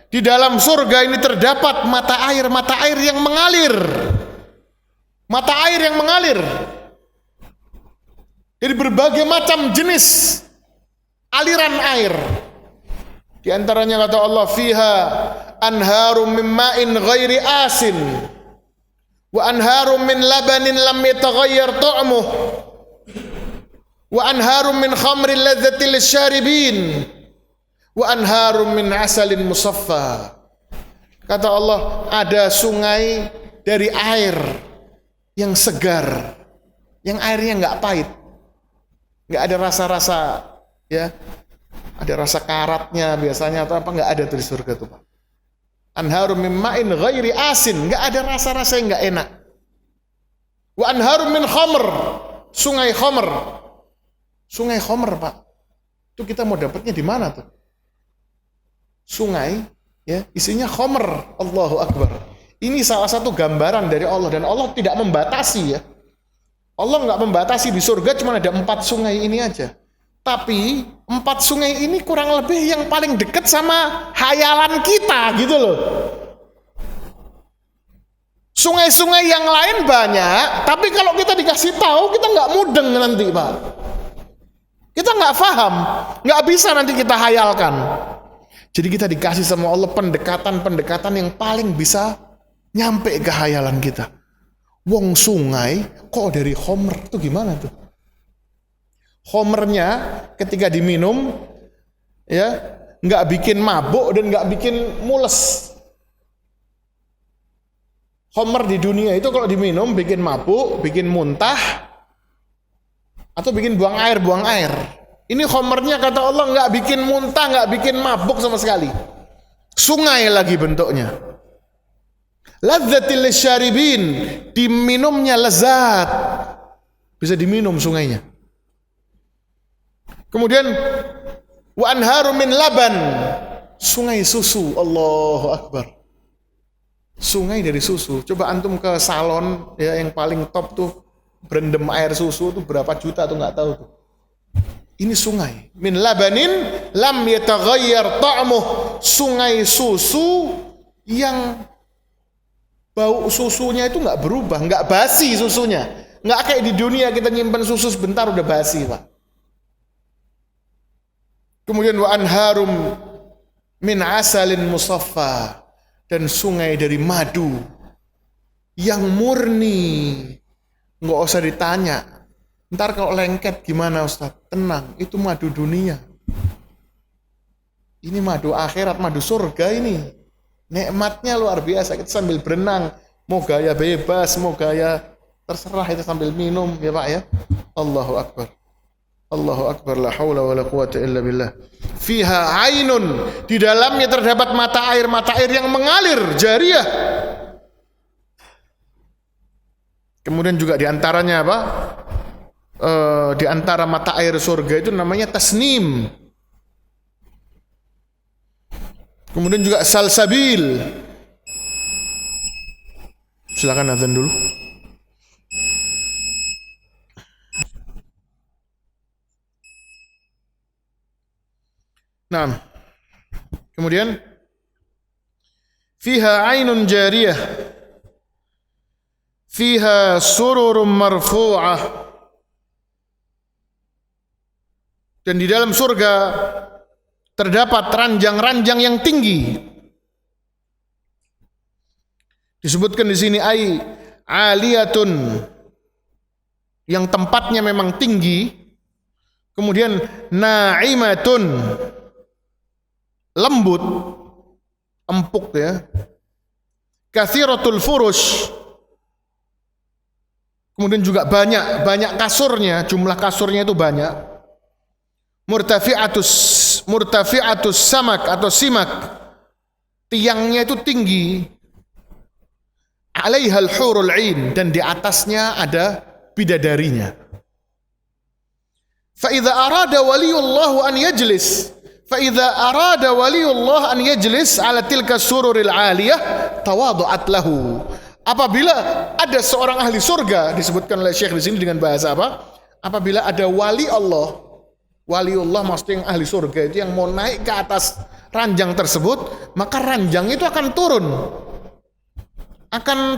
Di dalam surga ini terdapat mata air yang mengalir. Mata air yang mengalir. Jadi berbagai macam jenis aliran air. Di antaranya kata Allah, fiha anharum min ma'in ghairi asin wa anharum min labanin lam yataghayyar ta'muh wa anharum min khamrin ladzatil syaribin wa anharum min asalin musaffa. Kata Allah, ada sungai dari air yang segar, yang airnya enggak pahit, enggak ada rasa-rasa, ya, ada rasa karatnya biasanya atau apa, enggak ada tuh di surga tuh, Pak. Anharum min ma'in ghairi asin, enggak ada rasa-rasa yang enggak enak. Wa anharum min khamr, sungai khamr. Sungai khamr, Pak. Itu kita mau dapatnya di mana tuh? Sungai, ya, isinya khamr. Allahu Akbar. Ini salah satu gambaran dari Allah, dan Allah tidak membatasi, ya. Allah nggak membatasi di surga cuma ada 4 sungai ini aja. Tapi 4 sungai ini kurang lebih yang paling dekat sama hayalan kita, gitu loh. Sungai-sungai yang lain banyak, tapi kalau kita dikasih tahu kita nggak mudeng nanti, Pak. Kita nggak paham, nggak bisa nanti kita hayalkan. Jadi kita dikasih sama Allah pendekatan-pendekatan yang paling bisa nyampe ke hayalan kita. Wong sungai kok dari khamr itu gimana tuh? Khamrnya ketika diminum, ya, nggak bikin mabuk dan nggak bikin mules. Khamr di dunia itu kalau diminum bikin mabuk, bikin muntah, atau bikin buang air. Ini khamrnya kata Allah nggak bikin muntah, nggak bikin mabuk sama sekali. Sungai lagi bentuknya. Ladzatil syaribin, diminumnya lezat. Bisa diminum sungainya. Kemudian wa anharum min laban, sungai susu. Allahu Akbar. Sungai dari susu. Coba antum ke salon, ya, yang paling top tuh, berendam air susu tuh berapa juta tuh nggak tahu tuh. Ini sungai min labanin lam yataghayyar ta'muh, sungai susu yang bau susunya itu nggak berubah, nggak basi susunya, nggak kayak di dunia kita nyimpan susu sebentar udah basi, Pak. Kemudian wa anharum min asalin musaffa, dan sungai dari madu yang murni. Nggak usah ditanya, ntar kalau lengket gimana Ustaz? Tenang, itu madu dunia. Ini madu akhirat, madu surga ini. Nikmatnya luar biasa. Kita sambil berenang, mau gaya bebas, mau gaya terserah itu sambil minum ya Pak ya. Allahu Akbar. Allahu Akbar, la haula wala quwata illa billah. Fiha ainun, di dalamnya terdapat mata air yang mengalir, jariyah. Kemudian juga di antaranya apa? Di antara mata air surga itu namanya tasnim. Kemudian juga salsabil. Silakan azan dulu. Nah, kemudian fiha ainun jariyah, fiha sururum marfu'ah, dan di dalam surga terdapat ranjang-ranjang yang tinggi. Disebutkan di sini ai aliyatun, yang tempatnya memang tinggi. Kemudian na'imatun, lembut, empuk ya. Katsiratul furush, kemudian juga banyak kasurnya, jumlah kasurnya itu banyak. Murtafi'atus samak atau simak, tiangnya itu tinggi. Alaihal hurul ain, dan di atasnya ada bidadarinya. Fa idza arada waliyullah an yajlis, ala tilka sururil aliyah tawadu'at lahu. Apabila ada seorang ahli surga, disebutkan oleh Syekh di sini dengan bahasa apa? Apabila ada waliullah maksudnya yang ahli surga itu yang mau naik ke atas ranjang tersebut, maka ranjang itu akan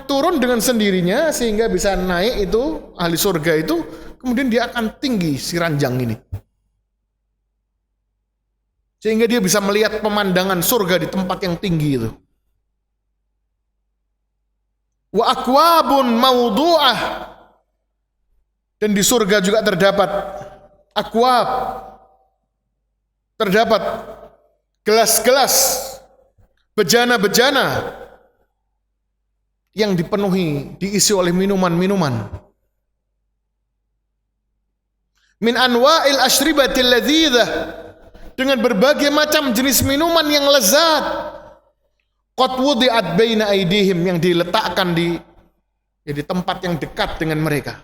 turun dengan sendirinya sehingga bisa naik itu ahli surga itu, kemudian dia akan tinggi si ranjang ini. Sehingga dia bisa melihat pemandangan surga di tempat yang tinggi itu. Wa akwabun mawdu'ah, dan di surga juga terdapat akwab, terdapat gelas-gelas, bejana-bejana yang dipenuhi, diisi oleh minuman-minuman. Min anwa'il ashribatil ladzidzah, dengan berbagai macam jenis minuman yang lezat. Qad wudi'at baina aydihim, yang diletakkan di tempat yang dekat dengan mereka.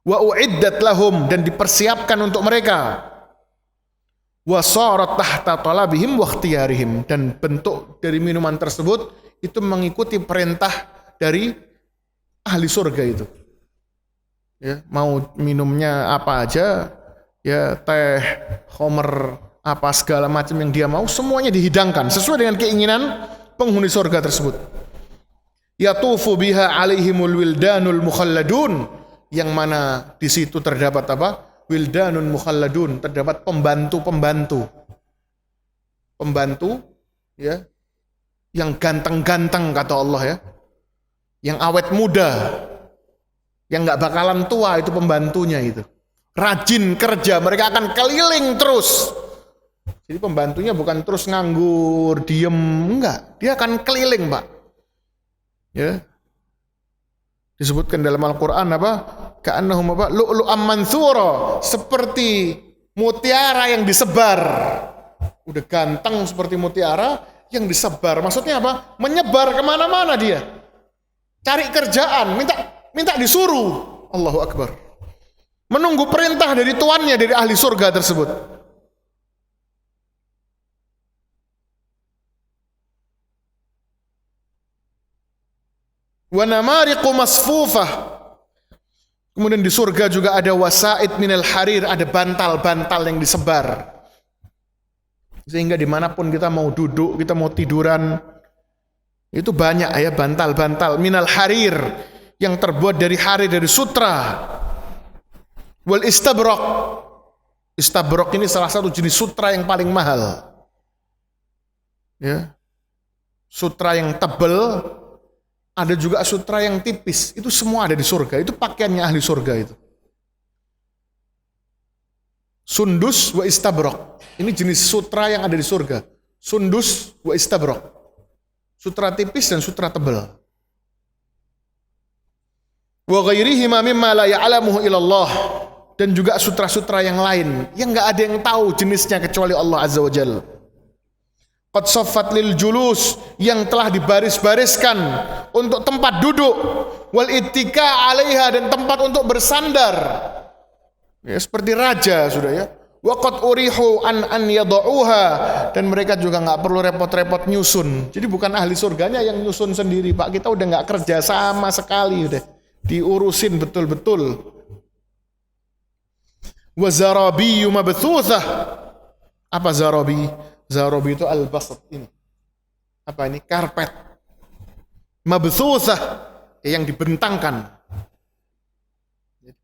Wa u'iddat lahum, dan dipersiapkan untuk mereka. Wa sarat tahta talabihim wa ikhtiyarihim, dan bentuk dari minuman tersebut itu mengikuti perintah dari ahli surga itu. Ya, mau minumnya apa aja, ya teh, khamr, apa segala macam yang dia mau, semuanya dihidangkan sesuai dengan keinginan penghuni surga tersebut. Yatufu biha alaihimul wildanul mukhalladun, yang mana di situ terdapat apa? Wildanun mukhalladun, terdapat pembantu ya, yang ganteng-ganteng kata Allah ya, yang awet muda, yang gak bakalan tua, itu pembantunya itu. Rajin kerja, mereka akan keliling terus. Jadi pembantunya bukan terus nganggur, diem, enggak. Dia akan keliling, Pak. Ya. Disebutkan dalam Al-Quran apa? Ka'annahum apa? Lu'lu'am manthura, seperti mutiara yang disebar. Udah ganteng seperti mutiara yang disebar. Maksudnya apa? Menyebar kemana-mana dia. Cari kerjaan, minta disuruh. Allahu Akbar. Menunggu perintah dari tuannya, dari ahli surga tersebut. Wa namariqu masfufah. Kemudian di surga juga ada wasaid minal harir, ada bantal-bantal yang disebar. Sehingga dimanapun kita mau duduk, kita mau tiduran, itu banyak ya bantal-bantal minal harir, yang terbuat dari harir, dari sutra. Wal istabraq. Istabraq ini salah satu jenis sutra yang paling mahal. Ya. Sutra yang tebal, ada juga sutra yang tipis. Itu semua ada di surga. Itu pakaiannya ahli surga itu. Sundus wa istabraq. Ini jenis sutra yang ada di surga. Sundus wa istabraq. Sutra tipis dan sutra tebal. Sutra tipis dan sutra tebal. wa ghairihima mimma la ya'lamuhu illallah, dan juga sutra-sutra yang lain yang enggak ada yang tahu jenisnya kecuali Allah Azza wa Jalla. Qad saffat lil julus, yang telah dibaris-bariskan untuk tempat duduk, wal ittika 'alaiha, dan tempat untuk bersandar. Ya, seperti raja sudah ya. Wa qad urihu an yadauha, dan mereka juga enggak perlu repot-repot nyusun. Jadi bukan ahli surganya yang nyusun sendiri, Pak. Kita udah enggak kerja sama sekali, udah diurusin betul-betul. Wa zarabiyyu mabthuthah. Apa zarabi? Zarabi itu al-basat ini. Apa ini? Karpet. Mabthuthah, yang dibentangkan.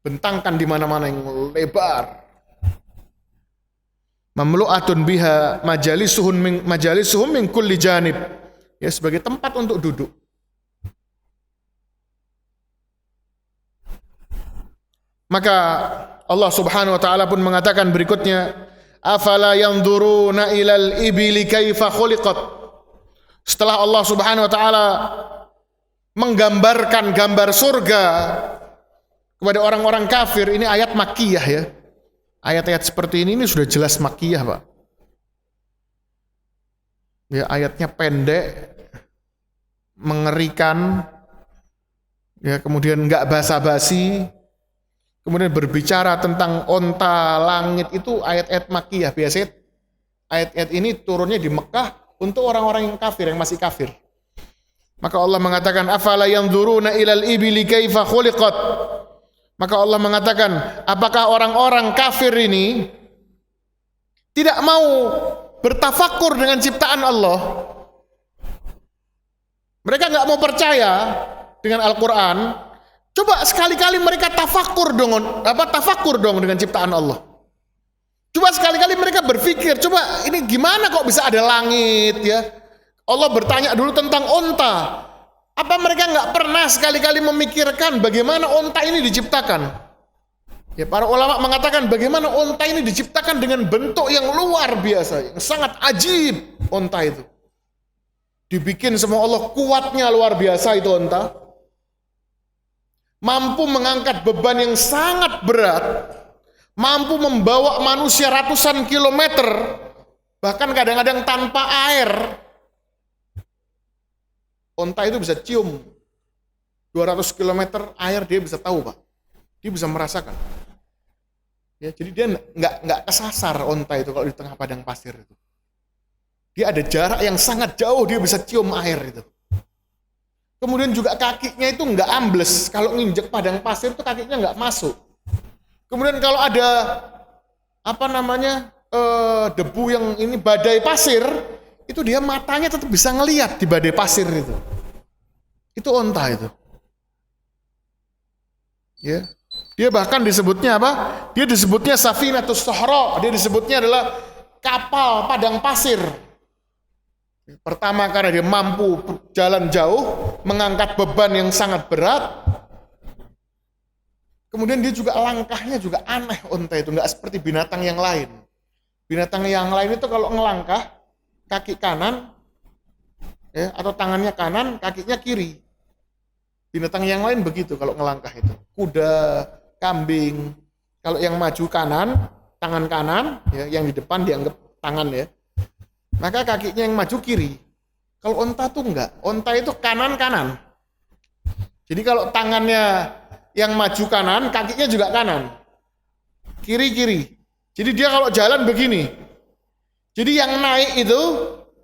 Bentangkan di mana-mana yang lebar. Mamlu'atun biha majalisuhum min kulli janib. Ya, sebagai tempat untuk duduk. Maka Allah Subhanahu wa taala pun mengatakan berikutnya, afala yanzuruna ilal ibili kaifa khuliqat. Setelah Allah Subhanahu wa taala menggambarkan gambar surga kepada orang-orang kafir, ini ayat makkiyah ya. Ayat-ayat seperti ini sudah jelas makkiyah, Pak. Ya, ayatnya pendek, mengerikan, ya, kemudian enggak basa-basi. Kemudian berbicara tentang onta langit, itu ayat-ayat makkiyah. Biasanya ayat-ayat ini turunnya di Mekah untuk orang-orang yang kafir, yang masih kafir. Maka Allah mengatakan, afala yanzuruna ilal ibili kaifa khuliqat. Maka Allah mengatakan, apakah orang-orang kafir ini tidak mau bertafakur dengan ciptaan Allah? Mereka nggak mau percaya dengan Al-Quran. Coba sekali-kali mereka tafakur dong dengan ciptaan Allah. Coba sekali-kali mereka berpikir, coba ini gimana kok bisa ada langit ya? Allah bertanya dulu tentang onta. Apa mereka nggak pernah sekali-kali memikirkan bagaimana onta ini diciptakan? Ya, para ulama mengatakan bagaimana onta ini diciptakan dengan bentuk yang luar biasa, yang sangat ajib onta itu. Dibikin sama Allah, kuatnya luar biasa itu onta. Mampu mengangkat beban yang sangat berat, mampu membawa manusia ratusan kilometer, bahkan kadang-kadang tanpa air. Onta itu bisa cium 200 km air, dia bisa tahu, Pak. Dia bisa merasakan. Ya, jadi dia nggak kesasar onta itu kalau di tengah padang pasir itu. Dia ada jarak yang sangat jauh, dia bisa cium air itu. Kemudian juga kakinya itu nggak ambles. Kalau nginjek padang pasir itu kakinya nggak masuk. Kemudian kalau ada debu yang ini badai pasir, itu dia matanya tetap bisa ngelihat di badai pasir itu. Itu onta itu. Ya. Dia bahkan disebutnya apa? Dia disebutnya Safinatus Sahra. Dia disebutnya adalah kapal padang pasir. Pertama karena dia mampu jalan jauh, mengangkat beban yang sangat berat. Kemudian dia juga langkahnya juga aneh onta itu, nggak seperti binatang yang lain. Binatang yang lain itu kalau ngelangkah, kaki kanan, ya, atau tangannya kanan, kakinya kiri. Binatang yang lain begitu kalau ngelangkah itu. Kuda, kambing, kalau yang maju kanan, tangan kanan, ya, yang di depan dianggap tangan ya. Maka kakinya yang maju kiri. Kalau onta tuh enggak. Onta itu kanan-kanan. Jadi kalau tangannya yang maju kanan, kakinya juga kanan. Kiri-kiri. Jadi dia kalau jalan begini. Jadi yang naik itu,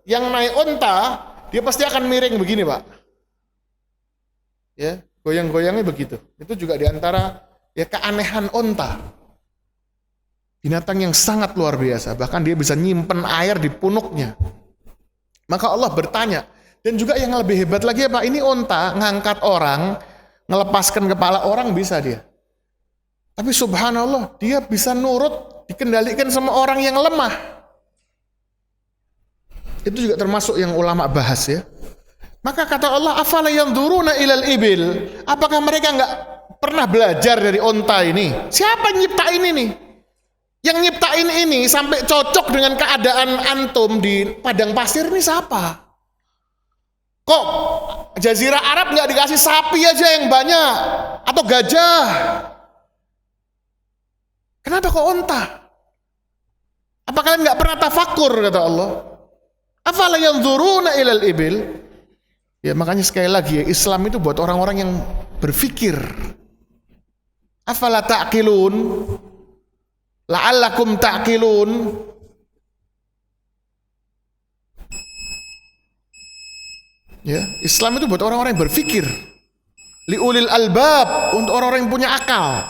yang naik onta, dia pasti akan miring begini, Pak. Ya, goyang-goyangnya begitu. Itu juga diantara ya keanehan onta. Binatang yang sangat luar biasa, bahkan dia bisa nyimpen air di punuknya. Maka Allah bertanya, dan juga yang lebih hebat lagi apa? Ini onta ngangkat orang, ngelepaskan kepala orang bisa dia. Tapi subhanallah, dia bisa nurut, dikendalikan sama orang yang lemah. Itu juga termasuk yang ulama bahas ya. Maka kata Allah, afala yanzuruna ilal ibil? Apakah mereka nggak pernah belajar dari onta ini? Siapa yang nyiptain ini? Yang nyiptain ini sampai cocok dengan keadaan antum di padang pasir ini siapa? Kok Jazirah Arab nggak dikasih sapi aja yang banyak atau gajah? Kenapa kok onta? Apa kalian nggak pernah tafakur, kata Allah? Afala yanzuruna ilal ibil? Ya makanya sekali lagi ya, Islam itu buat orang-orang yang berpikir. Afala ta'qilun? La'allakum ta'qilun? Ya, Islam itu buat orang-orang yang berpikir. Liulil albab, untuk orang-orang yang punya akal.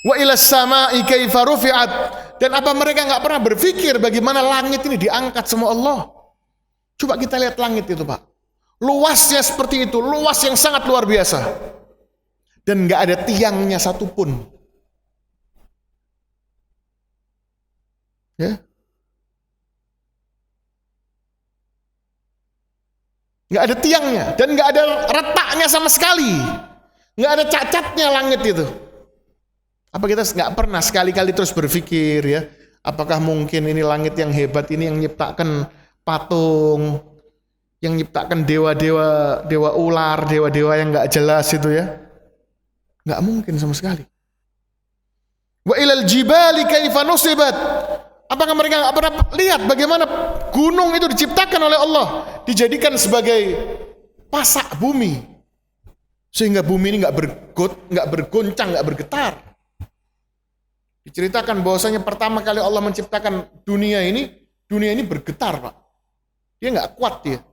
Wa ilas sama'i kaifa rufi'at, dan apa mereka nggak pernah berpikir bagaimana langit ini diangkat sama Allah? Coba kita lihat langit itu, Pak. Luasnya seperti itu, luas yang sangat luar biasa. Dan nggak ada tiangnya satupun. Ya. Nggak ada tiangnya dan nggak ada retaknya sama sekali, nggak ada cacatnya langit itu. Apa kita nggak pernah sekali-kali terus berpikir ya, apakah mungkin ini langit yang hebat ini yang nyiptakan patung, yang nyiptakan dewa-dewa, dewa ular, dewa-dewa yang nggak jelas itu ya, nggak mungkin sama sekali. Wa ilal jibali kaifa nusibat. Apakah mereka nggak pernah lihat bagaimana gunung itu diciptakan oleh Allah, dijadikan sebagai pasak bumi, sehingga bumi ini nggak bergoncang, nggak bergetar. Diceritakan bahwasanya pertama kali Allah menciptakan dunia ini bergetar, Pak. Dia nggak kuat dia.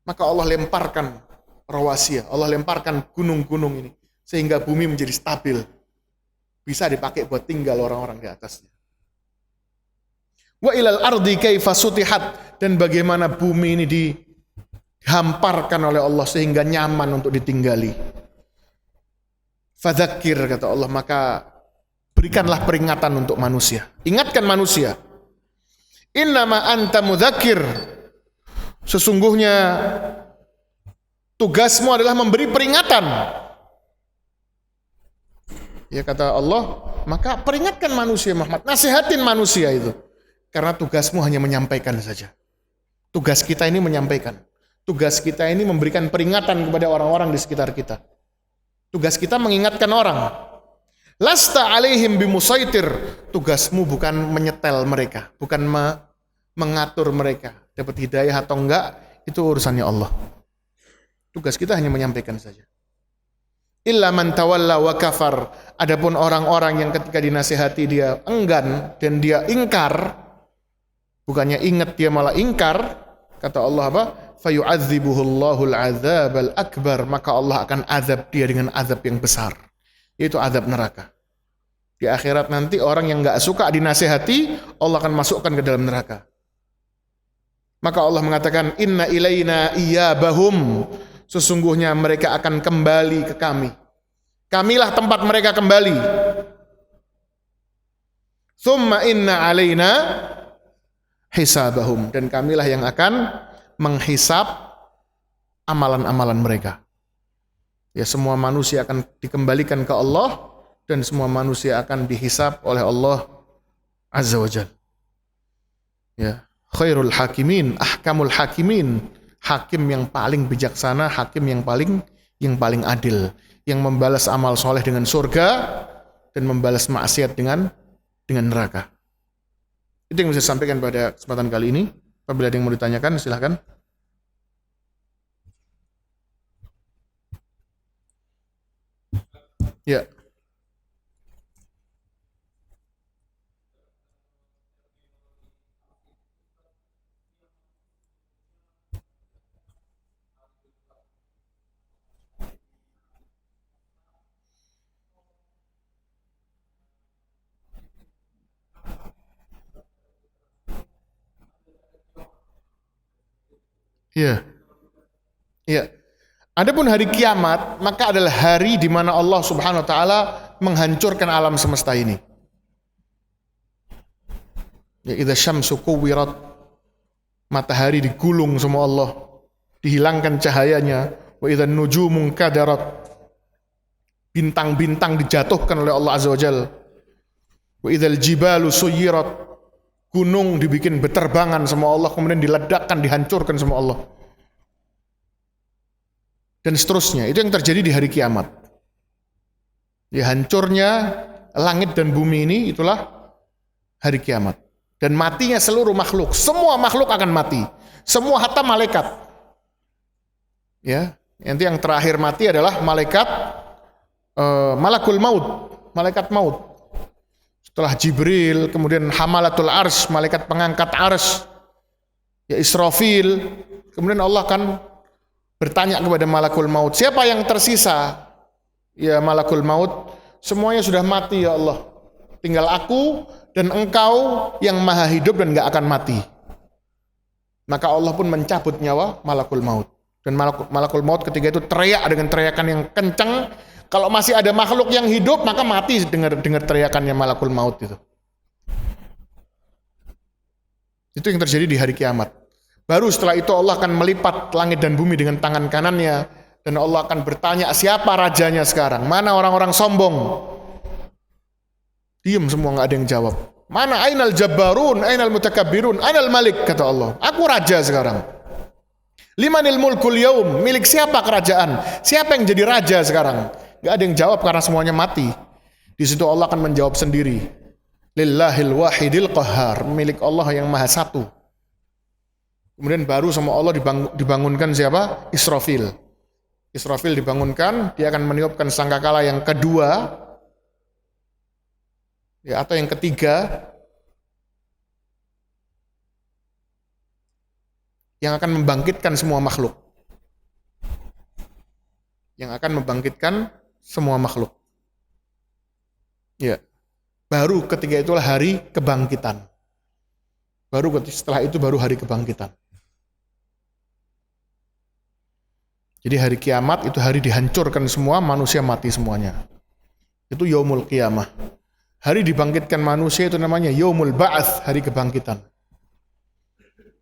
Maka Allah lemparkan rawasiyah, Allah lemparkan gunung-gunung ini, sehingga bumi menjadi stabil, bisa dipakai buat tinggal orang-orang di atasnya. Wa ilal ardi kaifa sutihat, dan bagaimana bumi ini dihamparkan oleh Allah sehingga nyaman untuk ditinggali. Fadzakir, kata Allah, maka berikanlah peringatan untuk manusia. Ingatkan manusia. Innama anta mudzakir. Sesungguhnya tugasmu adalah memberi peringatan. Ya kata Allah, maka peringatkan manusia Muhammad, nasihatin manusia itu. Karena tugasmu hanya menyampaikan saja. Tugas kita ini menyampaikan. Tugas kita ini memberikan peringatan kepada orang-orang di sekitar kita. Tugas kita mengingatkan orang. Lasta alaihim bimusaitir. Tugasmu bukan menyetel mereka, bukan mengatur mereka. Dapat hidayah atau enggak, itu urusannya Allah. Tugas kita hanya menyampaikan saja. Illa man tawalla wa kafar. Adapun orang-orang yang ketika dinasihati dia enggan dan dia ingkar, bukannya ingat dia malah ingkar, kata Allah apa? Fayu'adzibuhullahul adzabal akbar, maka Allah akan azab dia dengan azab yang besar, yaitu azab neraka. Di akhirat nanti orang yang enggak suka dinasihati, Allah akan masukkan ke dalam neraka. Maka Allah mengatakan, inna ilaina iyabahum, sesungguhnya mereka akan kembali ke kami. Kamilah tempat mereka kembali. Tsumma inna alaina hisabahum, dan kamilah yang akan menghisab amalan-amalan mereka. Ya, semua manusia akan dikembalikan ke Allah dan semua manusia akan dihisab oleh Allah Azza wa Jalla. Ya, khairul hakimin, ahkamul hakimin, hakim yang paling bijaksana, hakim yang paling adil, yang membalas amal soleh dengan surga dan membalas maksiat dengan neraka. Itu yang bisa saya sampaikan pada kesempatan kali ini. Apabila ada yang mau ditanyakan, silakan. Ya. Iya. Iya. Adapun hari kiamat, maka adalah hari di mana Allah Subhanahu wa taala menghancurkan alam semesta ini. Ya, idza syamsu kuwirat, matahari digulung sama Allah, dihilangkan cahayanya. Wa idza nujumu kadarat, bintang-bintang dijatuhkan oleh Allah Azza wa Jalla. Wa idzal jibalu suyirat, gunung dibikin beterbangan sama Allah, kemudian diledakkan, dihancurkan sama Allah. Dan seterusnya, itu yang terjadi di hari kiamat. Ya, hancurnya langit dan bumi ini, itulah hari kiamat. Dan matinya seluruh makhluk, semua makhluk akan mati. Semua hatta malaikat. Ya, nanti yang terakhir mati adalah malaikat malakul maut, malaikat maut. Setelah Jibril, kemudian hamalatul arsy, malaikat pengangkat arsy, ya Israfil, kemudian Allah akan bertanya kepada malakul maut, siapa yang tersisa? Ya malakul maut, semuanya sudah mati ya Allah. Tinggal aku dan engkau yang maha hidup dan gak akan mati. Maka Allah pun mencabut nyawa malakul maut. Dan malakul maut ketika itu teriak dengan teriakan yang kencang. Kalau masih ada makhluk yang hidup, maka mati dengar teriakannya malakul maut itu. Itu yang terjadi di hari kiamat. Baru setelah itu Allah akan melipat langit dan bumi dengan tangan kanannya. Dan Allah akan bertanya, siapa rajanya sekarang? Mana orang-orang sombong? Diam semua, gak ada yang jawab. Mana ainal jabbarun, ainal mutakabbirun, ainal malik, kata Allah. Aku raja sekarang. Limanil mulkul yaum, milik siapa kerajaan? Siapa yang jadi raja sekarang? Gak ada yang jawab karena semuanya mati. Di situ Allah akan menjawab sendiri. Lillahil wahidil qahhar, milik Allah yang maha satu. Kemudian baru sama Allah dibangunkan siapa? Israfil. Israfil dibangunkan, dia akan meniupkan sangkakala yang kedua, ya, atau yang ketiga, yang akan membangkitkan semua makhluk. Yang akan membangkitkan semua makhluk. Ya. Baru ketika itulah hari kebangkitan. Setelah itu baru hari kebangkitan. Jadi hari kiamat itu hari dihancurkan semua, manusia mati semuanya. Itu yaumul qiyamah. Hari dibangkitkan manusia itu namanya yaumul ba'ats, hari kebangkitan.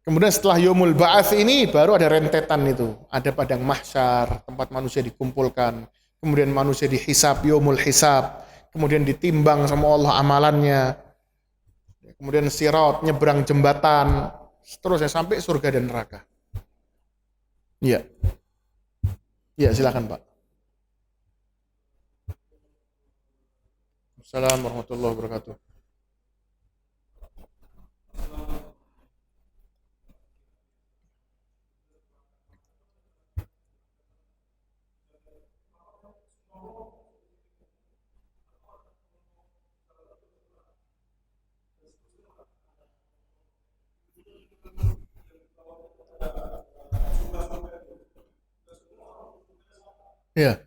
Kemudian setelah yaumul ba'ats ini baru ada rentetan itu. Ada padang mahsyar, tempat manusia dikumpulkan. Kemudian manusia dihisab, yaumul hisab. Kemudian ditimbang sama Allah amalannya. Kemudian sirat, nyebrang jembatan. Seterusnya sampai surga dan neraka. Iya. Ya, silakan Pak. Assalamualaikum warahmatullahi wabarakatuh. Ya.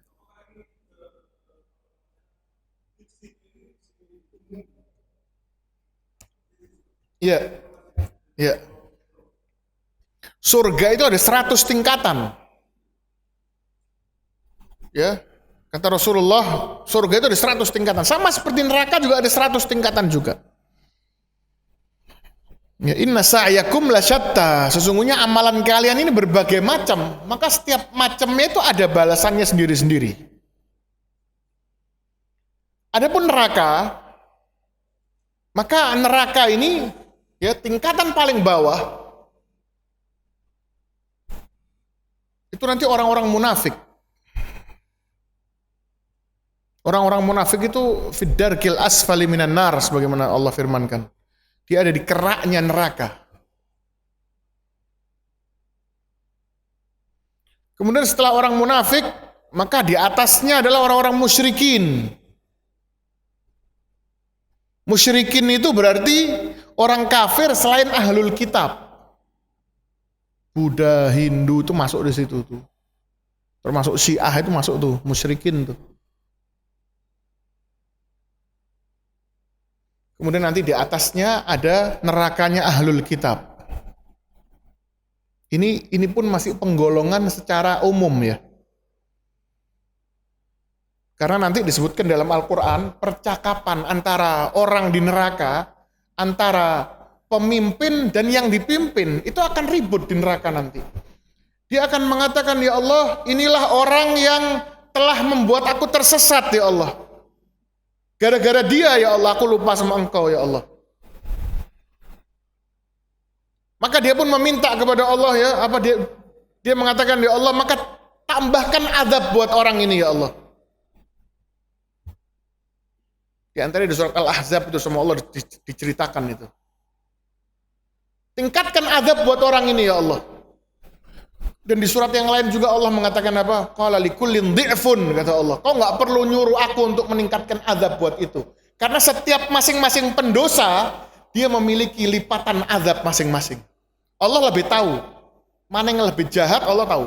Iya. Iya. Surga itu ada 100 tingkatan. Ya. Kata Rasulullah, surga itu ada 100 tingkatan. Sama seperti neraka juga ada 100 tingkatan juga. Ya, inna sa'yakum lasyatta. Sesungguhnya amalan kalian ini berbagai macam. Maka setiap macamnya itu ada balasannya sendiri-sendiri. Adapun neraka, maka neraka ini ya tingkatan paling bawah itu nanti orang-orang munafik. Orang-orang munafik itu fiddarkil asfali minan nar, sebagaimana Allah firmankan. Dia ada di keraknya neraka. Kemudian setelah orang munafik, maka di atasnya adalah orang-orang musyrikin. Musyrikin itu berarti orang kafir selain ahlul kitab. Buddha, Hindu itu masuk di situ tuh. Termasuk Syiah itu masuk tuh, musyrikin tuh. Kemudian nanti di atasnya ada nerakanya ahlul kitab. Ini pun masih penggolongan secara umum ya. Karena nanti disebutkan dalam Al-Quran, percakapan antara orang di neraka, antara pemimpin dan yang dipimpin, itu akan ribut di neraka nanti. Dia akan mengatakan, ya Allah, inilah orang yang telah membuat aku tersesat ya Allah. Gara-gara dia ya Allah, aku lupa sama engkau ya Allah. Maka dia pun meminta kepada Allah, ya, dia mengatakan, ya Allah, maka tambahkan azab buat orang ini, ya Allah. Di antara di surat Al-Ahzab itu sama Allah diceritakan itu. Tingkatkan azab buat orang ini, ya Allah. Dan di surat yang lain juga Allah mengatakan apa? Qala likullin dhi'fun, kata Allah. Kau nggak perlu nyuruh aku untuk meningkatkan azab buat itu. Karena setiap masing-masing pendosa, dia memiliki lipatan azab masing-masing. Allah lebih tahu. Mana yang lebih jahat, Allah tahu.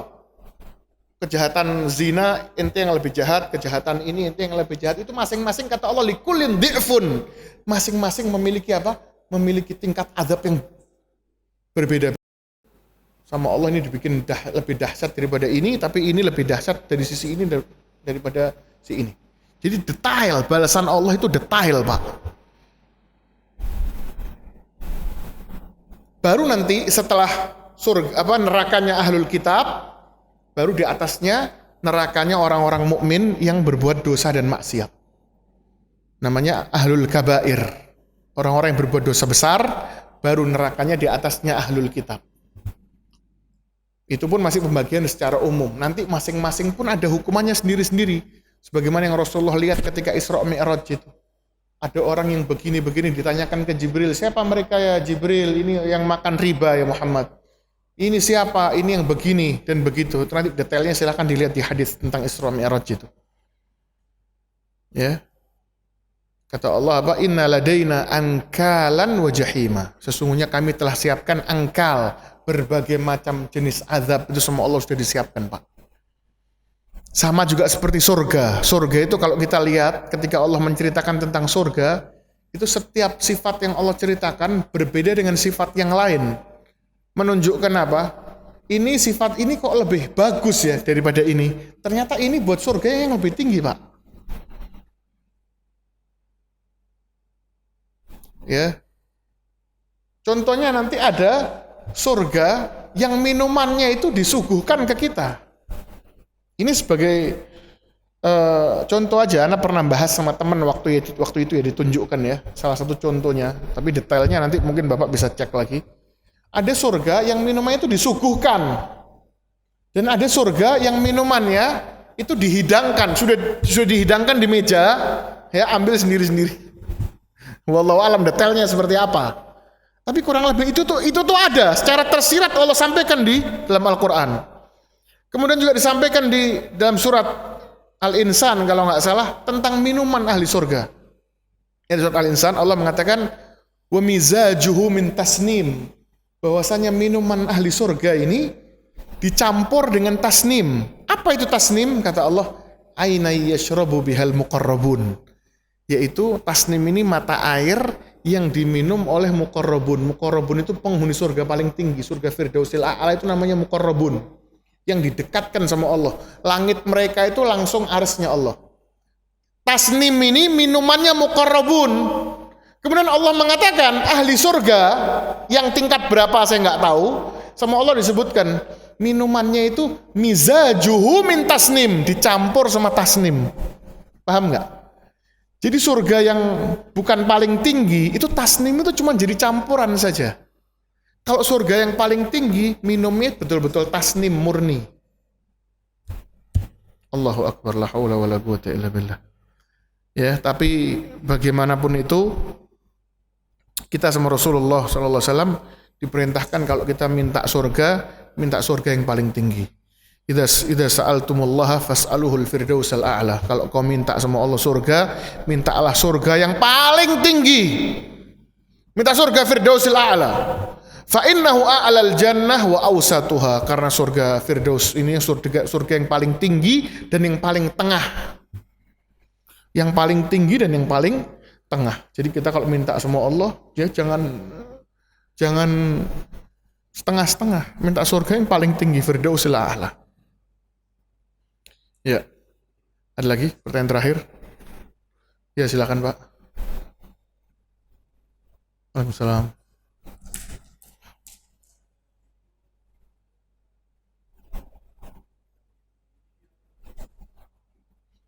Kejahatan zina, ente yang lebih jahat. Kejahatan ini, ente yang lebih jahat. Itu masing-masing, kata Allah, likullin dhi'fun. Masing-masing memiliki apa? Memiliki tingkat azab yang berbeda. Sama Allah ini dibikin lebih dahsyat daripada ini, tapi ini lebih dahsyat dari sisi ini daripada si ini. Jadi detail, balasan Allah itu detail, Pak. Baru nanti setelah nerakanya ahlul kitab, baru di atasnya nerakanya orang-orang mukmin yang berbuat dosa dan maksiat. Namanya ahlul kabair. Orang-orang yang berbuat dosa besar, baru nerakanya di atasnya ahlul kitab. Itu pun masih pembagian secara umum. Nanti masing-masing pun ada hukumannya sendiri-sendiri. Sebagaimana yang Rasulullah lihat ketika Isra Mi'raj itu. Ada orang yang begini-begini, ditanyakan ke Jibril, siapa mereka ya Jibril? Ini yang makan riba ya Muhammad. Ini siapa? Ini yang begini dan begitu. Nanti detailnya silahkan dilihat di hadis tentang Isra Mi'raj itu. Ya. Kata Allah apa? Inna ladaina ankalan wa jahima. Sesungguhnya kami telah siapkan angkal, berbagai macam jenis azab itu semua Allah sudah disiapkan, Pak. Sama juga seperti surga. Surga itu kalau kita lihat ketika Allah menceritakan tentang surga, itu setiap sifat yang Allah ceritakan berbeda dengan sifat yang lain. Menunjukkan apa? Ini sifat ini kok lebih bagus ya daripada ini. Ternyata ini buat surga yang lebih tinggi, Pak. Ya. Contohnya nanti ada surga yang minumannya itu disuguhkan ke kita. Ini sebagai contoh aja, Anda pernah bahas sama teman waktu itu ya ditunjukkan ya, salah satu contohnya. Tapi detailnya nanti mungkin Bapak bisa cek lagi. Ada surga yang minumannya itu disuguhkan. Dan ada surga yang minumannya itu dihidangkan, sudah dihidangkan di meja, ya ambil sendiri-sendiri. Wallahu alam detailnya seperti apa. Tapi kurang lebih itu tuh ada secara tersirat Allah sampaikan di dalam Al-Qur'an. Kemudian juga disampaikan di dalam surat Al-Insan kalau nggak salah tentang minuman ahli surga. Ya, di surat Al-Insan Allah mengatakan wa mizajuhu min tasnim, bahwasanya minuman ahli surga ini dicampur dengan tasnim. Apa itu tasnim? Kata Allah, aina yashrabu bihal muqarrabun. Yaitu tasnim ini mata air yang diminum oleh muqarrabun. Muqarrabun itu penghuni surga paling tinggi, surga Firdausil A'la itu namanya muqarrabun. Yang didekatkan sama Allah. Langit mereka itu langsung arsy-nya Allah. Tasnim ini minumannya muqarrabun. Kemudian Allah mengatakan ahli surga yang tingkat berapa saya nggak tahu. Sama Allah disebutkan minumannya itu mizajuhu min tasnim, dicampur sama tasnim. Paham nggak? Jadi surga yang bukan paling tinggi itu tasnim itu cuma jadi campuran saja. Kalau surga yang paling tinggi, minumnya betul-betul tasnim murni. Allahu Akbar, la haula wala quwwata illa billah. Ya, tapi bagaimanapun itu, kita sama Rasulullah SAW diperintahkan kalau kita minta surga yang paling tinggi. Idza sa'altumullaha fas'aluhul firdausal a'la. Kalau kau minta sama Allah surga, mintalah surga yang paling tinggi. Minta surga Firdausil A'la. Fa innahu a'lal jannah wa awsatuha, karena surga Firdaus ini surga yang paling tinggi dan yang paling tengah. Yang paling tinggi dan yang paling tengah. Jadi kita kalau minta sama Allah, ya jangan setengah-setengah, minta surga yang paling tinggi Firdausil A'la. Ya. Ada lagi pertanyaan terakhir? Ya, silakan, Pak. Waalaikumsalam.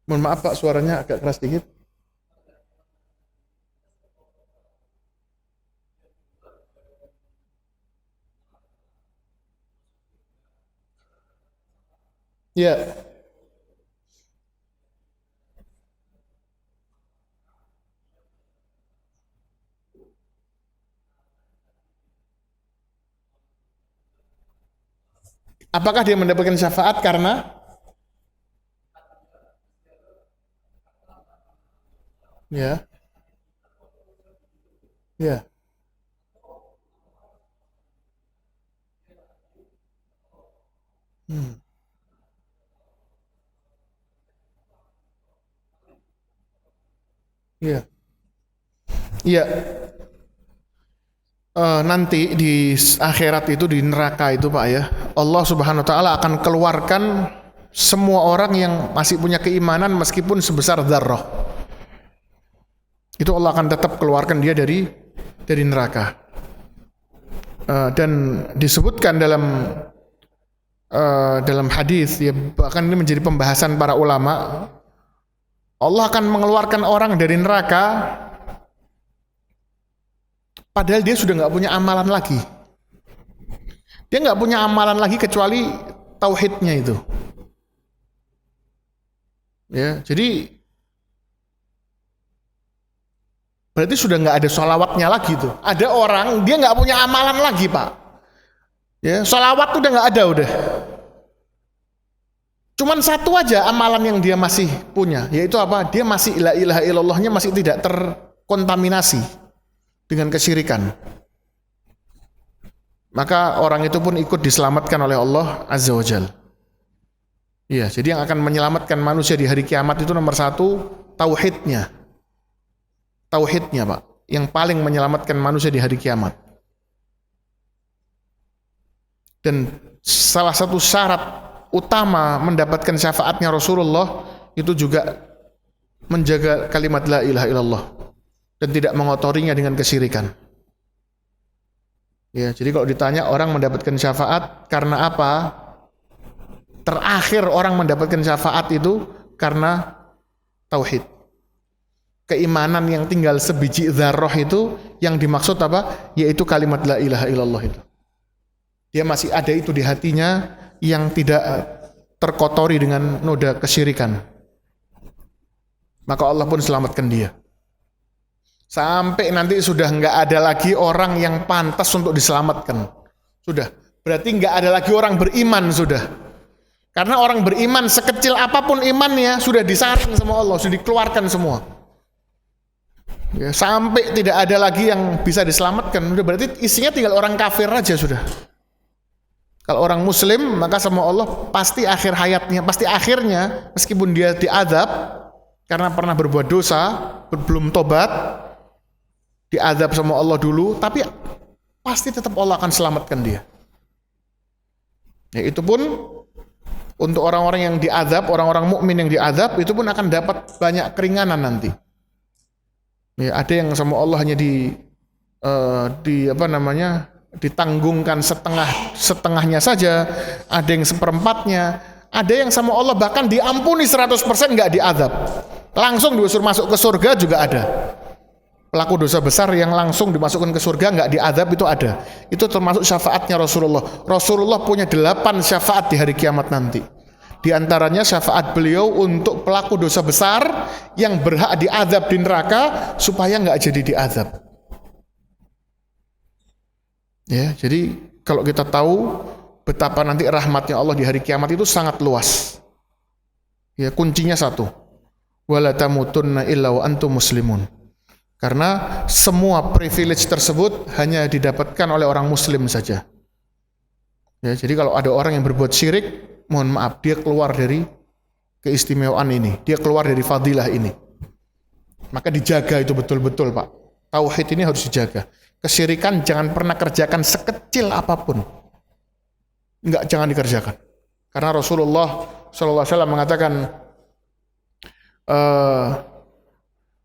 Mohon maaf Pak, suaranya agak keras dikit. Ya. Apakah dia mendapatkan syafaat karena ya, ya, hmm, ya, ya. Nanti di akhirat itu di neraka itu Pak ya, Allah Subhanahu Wa Taala akan keluarkan semua orang yang masih punya keimanan meskipun sebesar dzarrah. Itu Allah akan tetap keluarkan dia dari neraka. Dan disebutkan dalam hadis ya, bahkan ini menjadi pembahasan para ulama, Allah akan mengeluarkan orang dari neraka padahal dia sudah nggak punya amalan lagi. Dia nggak punya amalan lagi kecuali tauhidnya itu. Ya, jadi berarti sudah nggak ada sholawatnya lagi tuh. Ada orang dia nggak punya amalan lagi Pak. Ya, sholawat tuh udah nggak ada udah. Cuman satu aja amalan yang dia masih punya, yaitu apa? Dia masih la ilaha illallahnya masih tidak terkontaminasi dengan kesyirikan. Maka orang itu pun ikut diselamatkan oleh Allah Azza wa Jal. Iya, jadi yang akan menyelamatkan manusia di hari kiamat itu nomor satu, tauhidnya. Tauhidnya Pak, yang paling menyelamatkan manusia di hari kiamat. Dan salah satu syarat utama mendapatkan syafaatnya Rasulullah itu juga menjaga kalimat la ilaha illallah dan tidak mengotorinya dengan kesyirikan. Ya, jadi kalau ditanya orang mendapatkan syafaat karena apa? Terakhir orang mendapatkan syafaat itu karena tauhid. Keimanan yang tinggal sebiji dzarrah itu yang dimaksud apa? Yaitu kalimat la ilaha illallah itu. Dia masih ada itu di hatinya yang tidak terkotori dengan noda kesyirikan. Maka Allah pun selamatkan dia. Sampai nanti sudah nggak ada lagi orang yang pantas untuk diselamatkan. Sudah, berarti nggak ada lagi orang beriman sudah. Karena orang beriman sekecil apapun imannya sudah disaring sama Allah, sudah dikeluarkan semua. Ya, sampai tidak ada lagi yang bisa diselamatkan. Sudah berarti isinya tinggal orang kafir aja sudah. Kalau orang muslim maka sama Allah pasti akhir hayatnya, pasti akhirnya meskipun dia diazab karena pernah berbuat dosa, belum tobat, diazab sama Allah dulu, tapi pasti tetap Allah akan selamatkan dia. Ya, itu pun untuk orang-orang yang diazab, orang-orang mukmin yang diazab itu pun akan dapat banyak keringanan nanti. Ya, ada yang sama Allah hanya ditanggungkan setengahnya saja, ada yang seperempatnya, ada yang sama Allah bahkan diampuni 100% nggak diazab, langsung disuruh masuk ke surga juga ada. Pelaku dosa besar yang langsung dimasukkan ke surga nggak diazab itu ada. Itu termasuk syafaatnya Rasulullah. Rasulullah punya 8 syafaat di hari kiamat nanti. Di antaranya syafaat beliau untuk pelaku dosa besar yang berhak diazab di neraka supaya nggak jadi diazab. Ya, jadi kalau kita tahu betapa nanti rahmatnya Allah di hari kiamat itu sangat luas. Ya, kuncinya satu. Wala tamutunna illa wa antum muslimun. Karena semua privilege tersebut hanya didapatkan oleh orang muslim saja. Ya, jadi kalau ada orang yang berbuat syirik, mohon maaf, dia keluar dari keistimewaan ini, dia keluar dari fadilah ini. Maka dijaga itu betul-betul Pak. Tauhid ini harus dijaga. Kesyirikan jangan pernah kerjakan sekecil apapun. Enggak, jangan dikerjakan. Karena Rasulullah SAW mengatakan,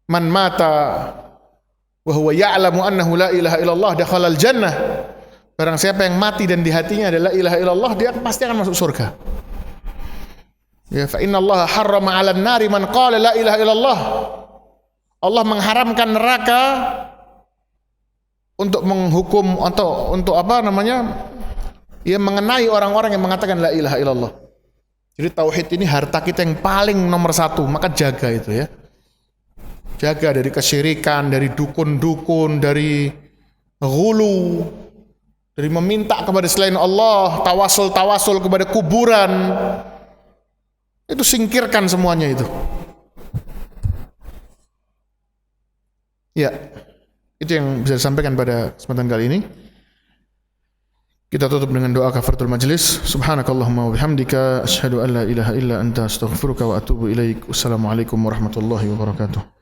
man mata wa huwa ya'lamu annahu la ilaha illallah dakhala al-jannah. Barang siapa yang mati dan di hatinya adalah ilaha illallah, dia pasti akan masuk surga. Ya, fa innallaha harrama 'alan nari man qala la ilaha illallah. Allah mengharamkan neraka untuk menghukum atau untuk apa namanya? Ya, mengenai orang-orang yang mengatakan la ilaha illallah. Jadi tauhid ini harta kita yang paling nomor satu, maka jaga itu ya. Jaga dari kesyirikan, dari dukun-dukun, dari ghulu, dari meminta kepada selain Allah, tawasul kepada kuburan. Itu singkirkan semuanya itu. Ya, itu yang bisa disampaikan pada kesempatan kali ini. Kita tutup dengan doa kafaratul majlis. Subhanakallahumma wa bihamdika asyhadu an la ilaha illa anta astaghfiruka wa atubu ilaik. Wassalamualaikum warahmatullahi wabarakatuh.